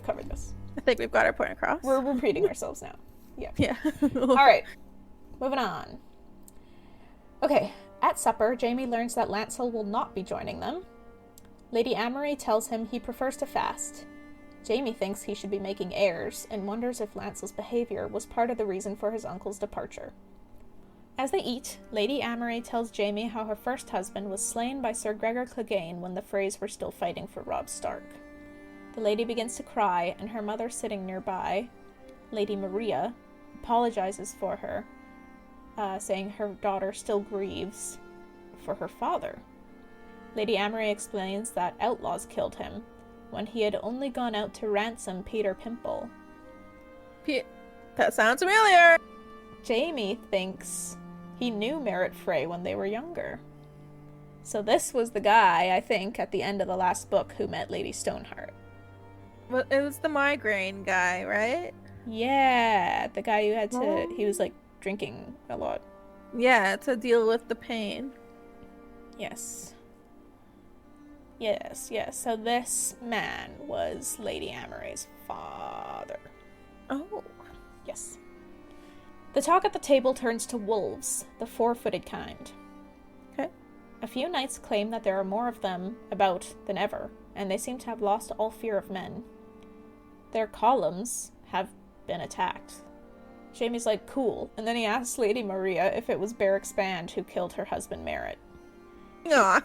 covered this. I think we've got our point across. We're repeating ourselves now. Yeah. Yeah. Alright. Moving on. Okay. At supper, Jaime learns that Lancel will not be joining them. Lady Amory tells him he prefers to fast. Jaime thinks he should be making heirs, and wonders if Lancel's behavior was part of the reason for his uncle's departure. As they eat, Lady Amory tells Jaime how her first husband was slain by Sir Gregor Clegane when the Freys were still fighting for Robb Stark. The lady begins to cry, and her mother sitting nearby, Lady Maria, apologizes for her, saying her daughter still grieves for her father. Lady Amory explains that outlaws killed him, when he had only gone out to ransom Peter Pimple. That sounds familiar! Jaime thinks he knew Merritt Frey when they were younger. So this was the guy, I think, at the end of the last book who met Lady Stoneheart. Well, it was the migraine guy, right? Yeah, the guy who had to... He was, like, drinking a lot. Yeah, to deal with the pain. Yes. Yes. So this man was Lady Amory's father. Oh. Yes. The talk at the table turns to wolves, the four-footed kind. Okay. A few knights claim that there are more of them about than ever, and they seem to have lost all fear of men. Their columns have been attacked. Jaime's like, cool, and then he asks Lady Maria if it was Beric's band who killed her husband Merritt. Aw.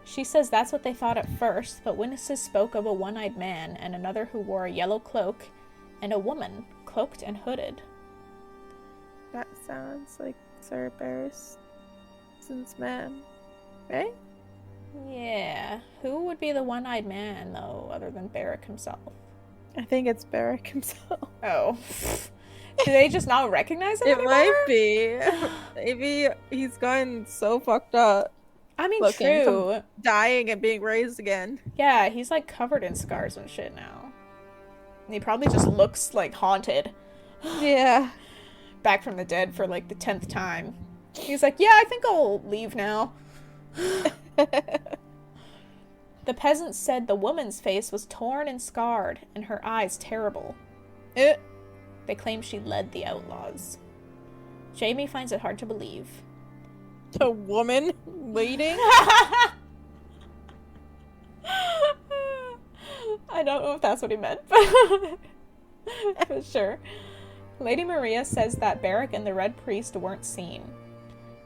She says that's what they thought at first, but witnesses spoke of a one-eyed man and another who wore a yellow cloak, and a woman, cloaked and hooded. That sounds like Sir Barristan's man, right? Yeah. Who would be the one-eyed man, though, other than Beric himself? I think it's Beric himself. Oh. Do they just not recognize him It anymore? might be. Maybe he's gotten so fucked up. I mean, Looking true. Dying and being raised again. Yeah, he's, like, covered in scars and shit now. And he probably just looks, like, haunted. Yeah. Back from the dead for, like, the 10th time. He's like, yeah, I think I'll leave now. The peasants said the woman's face was torn and scarred, and her eyes terrible. They claim she led the outlaws. Jaime finds it hard to believe. A woman leading? I don't know if that's what he meant, but for sure. Lady Maria says that Beric and the Red Priest weren't seen.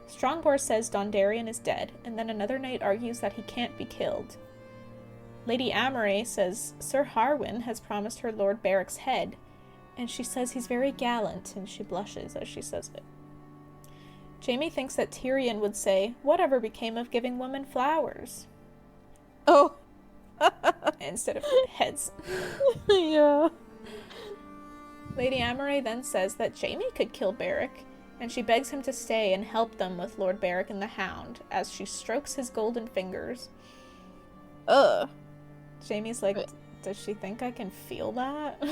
Strongboar says Dondarrion is dead, and then another knight argues that he can't be killed. Lady Amory says Sir Harwin has promised her Lord Beric's head, and she says he's very gallant, and she blushes as she says it. Jaime thinks that Tyrion would say, whatever became of giving women flowers? Oh. Instead of heads. Yeah. Lady Amory then says that Jaime could kill Beric, and she begs him to stay and help them with Lord Beric and the Hound, as she strokes his golden fingers. Ugh. Jaime's like, does she think I can feel that?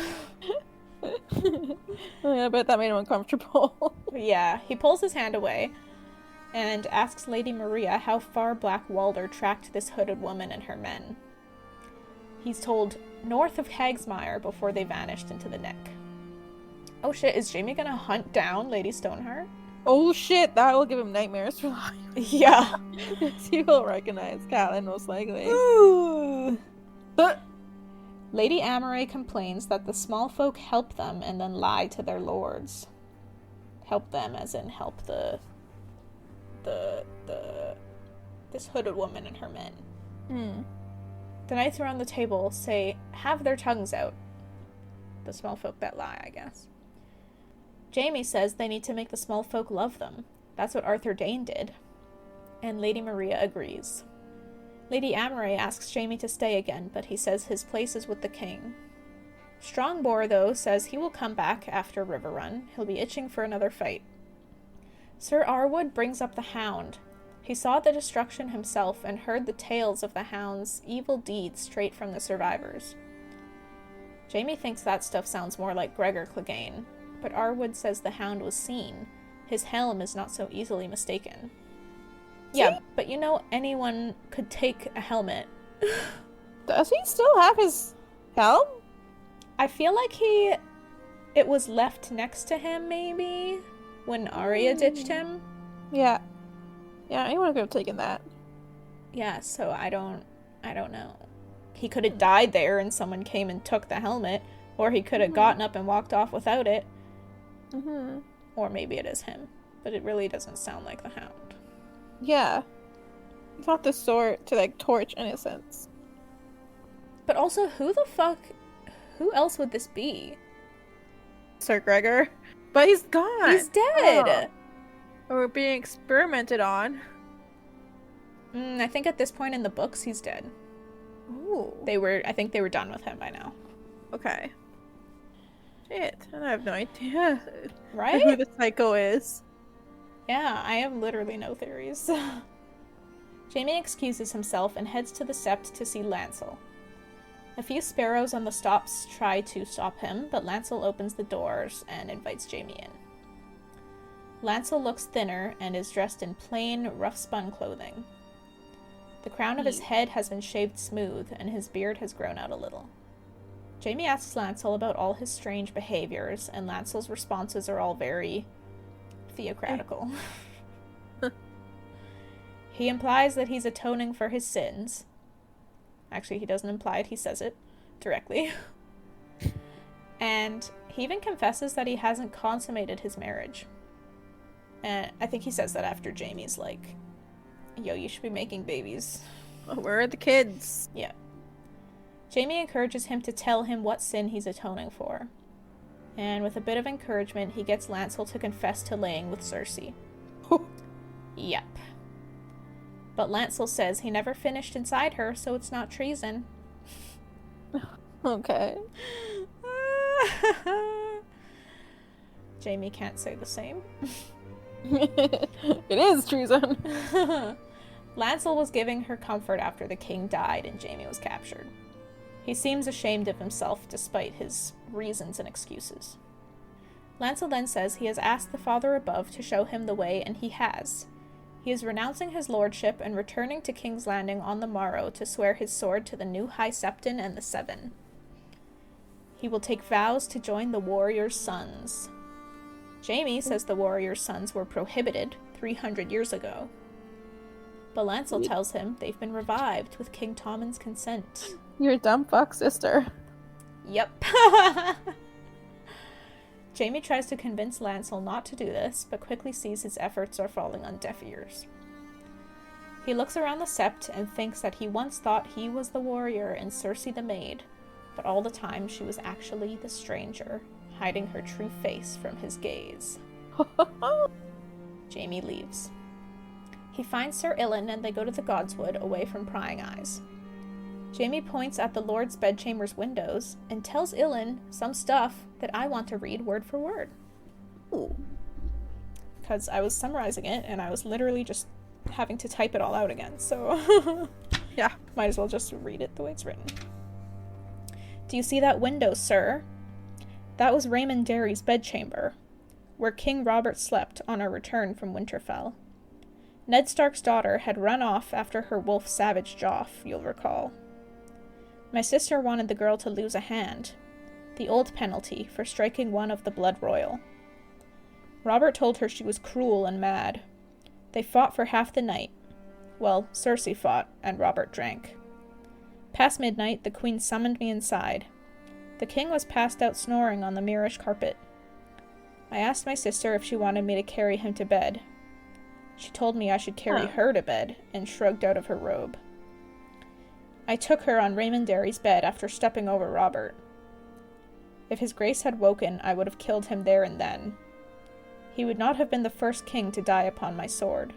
I bet that made him uncomfortable. Yeah, he pulls his hand away and asks Lady Maria how far Black Walder tracked this hooded woman and her men. He's told north of Hagsmire before they vanished into the neck. Oh shit, is Jaime gonna hunt down Lady Stoneheart? Oh shit, that will give him nightmares for life. Yeah. He will recognize Catelyn most likely. Ooh. Lady Amory complains that the small folk help them and then lie to their lords. Help them as in help this hooded woman and her men. The knights around the table say, have their tongues out. The small folk that lie, I guess. Jaime says they need to make the small folk love them. That's what Arthur Dayne did. And Lady Maria agrees. Lady Amory asks Jaime to stay again, but he says his place is with the king. Strongboar, though, says he will come back after Riverrun. He'll be itching for another fight. Sir Arwood brings up the Hound. He saw the destruction himself and heard the tales of the Hound's evil deeds straight from the survivors. Jaime thinks that stuff sounds more like Gregor Clegane, but Arwood says the Hound was seen. His helm is not so easily mistaken. Yeah, but you know, anyone could take a helmet. Does he still have his helm? I feel like it was left next to him, maybe, when Arya ditched him. Yeah. Yeah, anyone could have taken that. Yeah, so I don't know. He could have died there and someone came and took the helmet, or he could have gotten up and walked off without it. Mm-hmm. Or maybe it is him, but it really doesn't sound like the Hound. Yeah. It's not the sort to, like, torch innocence. But also, who else would this be? Sir Gregor. But he's gone. He's dead. Or we're being experimented on. I think at this point in the books, he's dead. Ooh. I think they were done with him by now. Okay. Shit, I have no idea. Right? Who the psycho is. Yeah, I have literally no theories. Jaime excuses himself and heads to the sept to see Lancel. A few sparrows on the stops try to stop him, but Lancel opens the doors and invites Jaime in. Lancel looks thinner and is dressed in plain, rough-spun clothing. The crown of his head has been shaved smooth, and his beard has grown out a little. Jaime asks Lancel about all his strange behaviors, and Lancel's responses are all very theocratical. He implies that he's atoning for his sins. Actually, he doesn't imply it, he says it directly. And he even confesses that he hasn't consummated his marriage. And I think he says that after Jaime's like, yo, you should be making babies. Where are the kids? Yeah. Jaime encourages him to tell him what sin he's atoning for. And with a bit of encouragement, he gets Lancel to confess to laying with Cersei. Yep. But Lancel says he never finished inside her, so it's not treason. Okay. Jaime can't say the same. It is treason. Lancel was giving her comfort after the king died and Jaime was captured. He seems ashamed of himself despite his reasons and excuses. Lancel then says he has asked the Father above to show him the way, and he has. He is renouncing his lordship and returning to King's Landing on the morrow to swear his sword to the new High Septon and the Seven. He will take vows to join the warrior's sons. Jaime says the warrior's sons were prohibited 300 years ago. But Lancel tells him they've been revived with King Tommen's consent. You're a dumb fuck, sister. Yep. Jaime tries to convince Lancel not to do this, but quickly sees his efforts are falling on deaf ears. He looks around the sept and thinks that he once thought he was the warrior and Cersei the maid, but all the time she was actually the stranger, hiding her true face from his gaze. Jaime leaves. He finds Sir Ilyn and they go to the Godswood away from prying eyes. Jaime points at the Lord's bedchamber's windows and tells Ilyn some stuff that I want to read word for word. Ooh. Because I was summarizing it and I was literally just having to type it all out again, so Yeah. Might as well just read it the way it's written. Do you see that window, sir? That was Raymond Derry's bedchamber, where King Robert slept on our return from Winterfell. Ned Stark's daughter had run off after her wolf savaged Joff, you'll recall. My sister wanted the girl to lose a hand, the old penalty for striking one of the blood royal. Robert told her she was cruel and mad. They fought for half the night. Well, Cersei fought, and Robert drank. Past midnight, the queen summoned me inside. The king was passed out snoring on the Mirish carpet. I asked my sister if she wanted me to carry him to bed. She told me I should carry her to bed, and shrugged out of her robe. I took her on Raymond Derry's bed after stepping over Robert. If his grace had woken, I would have killed him there and then. He would not have been the first king to die upon my sword.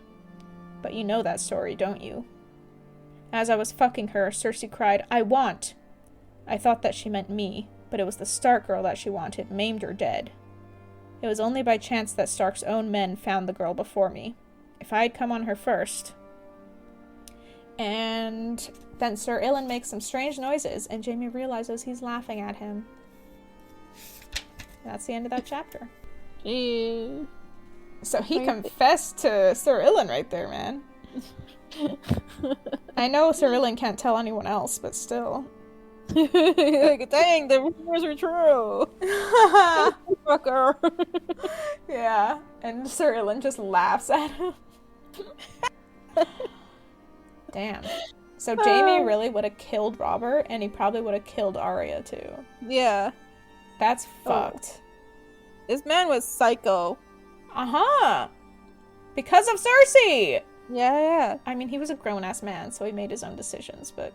But you know that story, don't you? As I was fucking her, Cersei cried, "I want!" I thought that she meant me, but it was the Stark girl that she wanted, maimed or dead. It was only by chance that Stark's own men found the girl before me. If I had come on her first... And then Sir Ilyn makes some strange noises, and Jaime realizes he's laughing at him. And that's the end of that chapter. Jeez. So he confessed to Sir Ilyn right there, man. I know Sir Ilan can't tell anyone else, but still. Like, dang, the rumors are true. Fucker. Yeah, and Sir Ilan just laughs at him. Damn. So Jaime really would have killed Robert, and he probably would have killed Arya too. Yeah. That's fucked. This man was psycho. Uh-huh. Because of Cersei! Yeah. I mean, he was a grown-ass man, so he made his own decisions, but...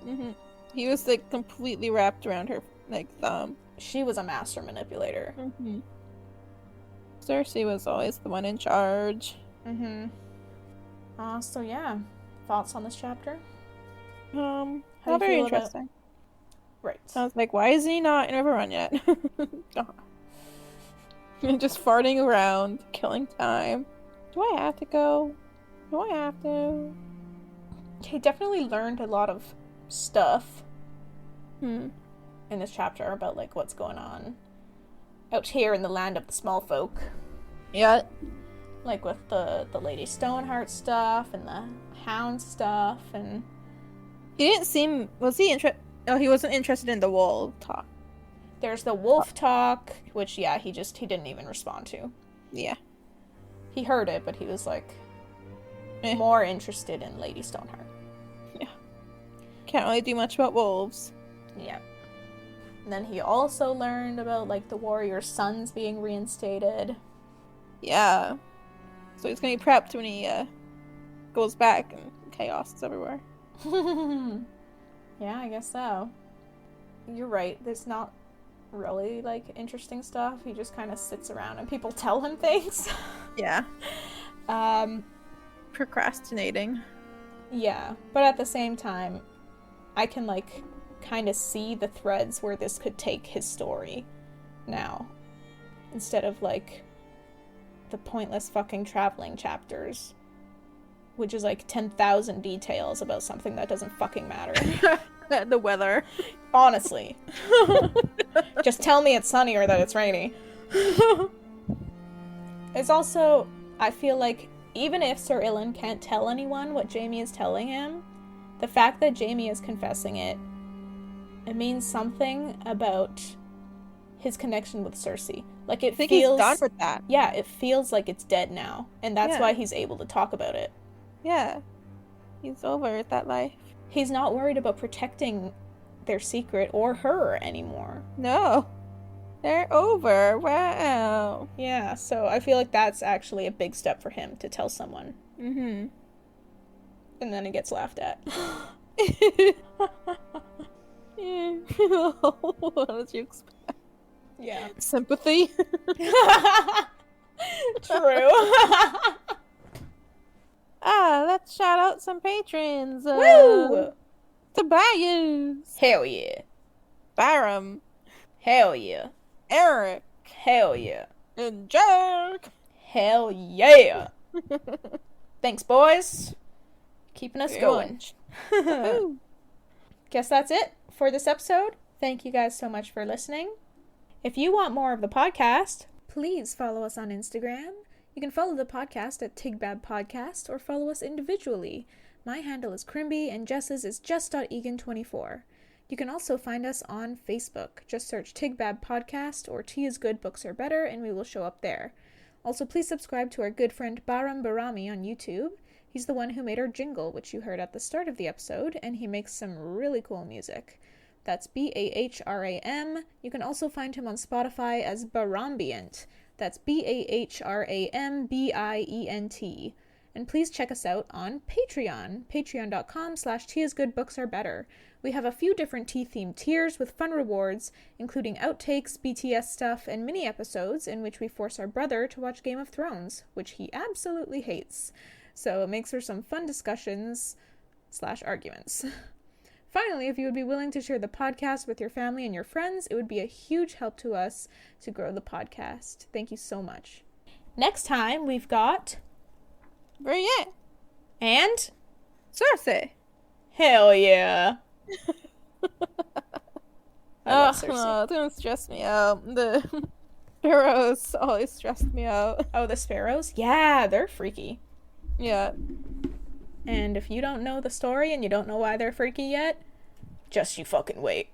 He was, like, completely wrapped around her, like, thumb. She was a master manipulator. Cersei was always the one in charge. So yeah. Thoughts on this chapter? Not very interesting. Right. I was like, why is he not in Riverrun yet? Just farting around, killing time. Do I have to go? Do I have to? He definitely learned a lot of stuff in this chapter about, like, what's going on out here in the land of the small folk. Yeah. Like, with the Lady Stoneheart stuff and the Hound stuff, and... He didn't seem... Was he Oh, he wasn't interested in the wolf talk. There's the wolf talk, which, yeah, he didn't even respond to. Yeah. He heard it, but he was, like, more interested in Lady Stoneheart. Yeah. Can't really do much about wolves. Yeah. And then he also learned about, like, the warrior's sons being reinstated. Yeah. So he's gonna be prepped when he, goes back and chaos is everywhere. Yeah, I guess so. You're right. There's not really, like, interesting stuff. He just kind of sits around and people tell him things. Yeah. Procrastinating. Yeah. But at the same time, I can, like, kind of see the threads where this could take his story now. Instead of, like, the pointless fucking traveling chapters. Which is, like, 10,000 details about something that doesn't fucking matter. The weather. Honestly. Just tell me it's sunny or that it's rainy. It's also, I feel like, even if Sir Ilan can't tell anyone what Jaime is telling him, the fact that Jaime is confessing it means something about his connection with Cersei. Like, it I think feels... he's done with that. Yeah, it feels like it's dead now. And that's why he's able to talk about it. Yeah. He's over with that life. He's not worried about protecting their secret or her anymore. No. They're over. Wow. Yeah, so I feel like that's actually a big step for him to tell someone. And then it gets laughed at. What did you expect? Yeah. Sympathy? True. Let's shout out some patrons. Woo! Tobias. Hell yeah. Bahram. Hell yeah. Eric. Hell yeah. And Jack. Hell yeah. Thanks, boys. Keeping us going. Guess that's it for this episode. Thank you guys so much for listening. If you want more of the podcast, please follow us on Instagram. You can follow the podcast at TIGBAB Podcast or follow us individually. My handle is Crimby and Jess's is just.egan24. You can also find us on Facebook. Just search TIGBAB Podcast or Tea is Good, Books Are Better, and we will show up there. Also, please subscribe to our good friend Bahrami on YouTube. He's the one who made our jingle, which you heard at the start of the episode, and he makes some really cool music. That's Bahram. You can also find him on Spotify as Bahrambient. That's Bahrambient. And please check us out on Patreon, patreon.com/teaisgoodbooksarebetter. We have a few different tea-themed tiers with fun rewards, including outtakes, BTS stuff, and mini-episodes in which we force our brother to watch Game of Thrones, which he absolutely hates. So it makes for some fun discussions/arguments. Finally, if you would be willing to share the podcast with your family and your friends, it would be a huge help to us to grow the podcast. Thank you so much. Next time, we've got... Brienne. And... Cersei. Hell yeah. It's gonna stress me out. The sparrows always stress me out. Oh, the sparrows? Yeah, they're freaky. Yeah. And if you don't know the story and you don't know why they're freaky yet, just you fucking wait.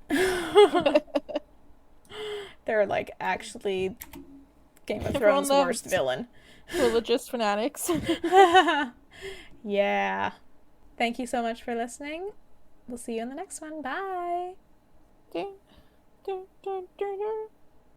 They're like actually Game of Thrones' worst villain. Religious fanatics. Yeah. Thank you so much for listening. We'll see you in the next one. Bye.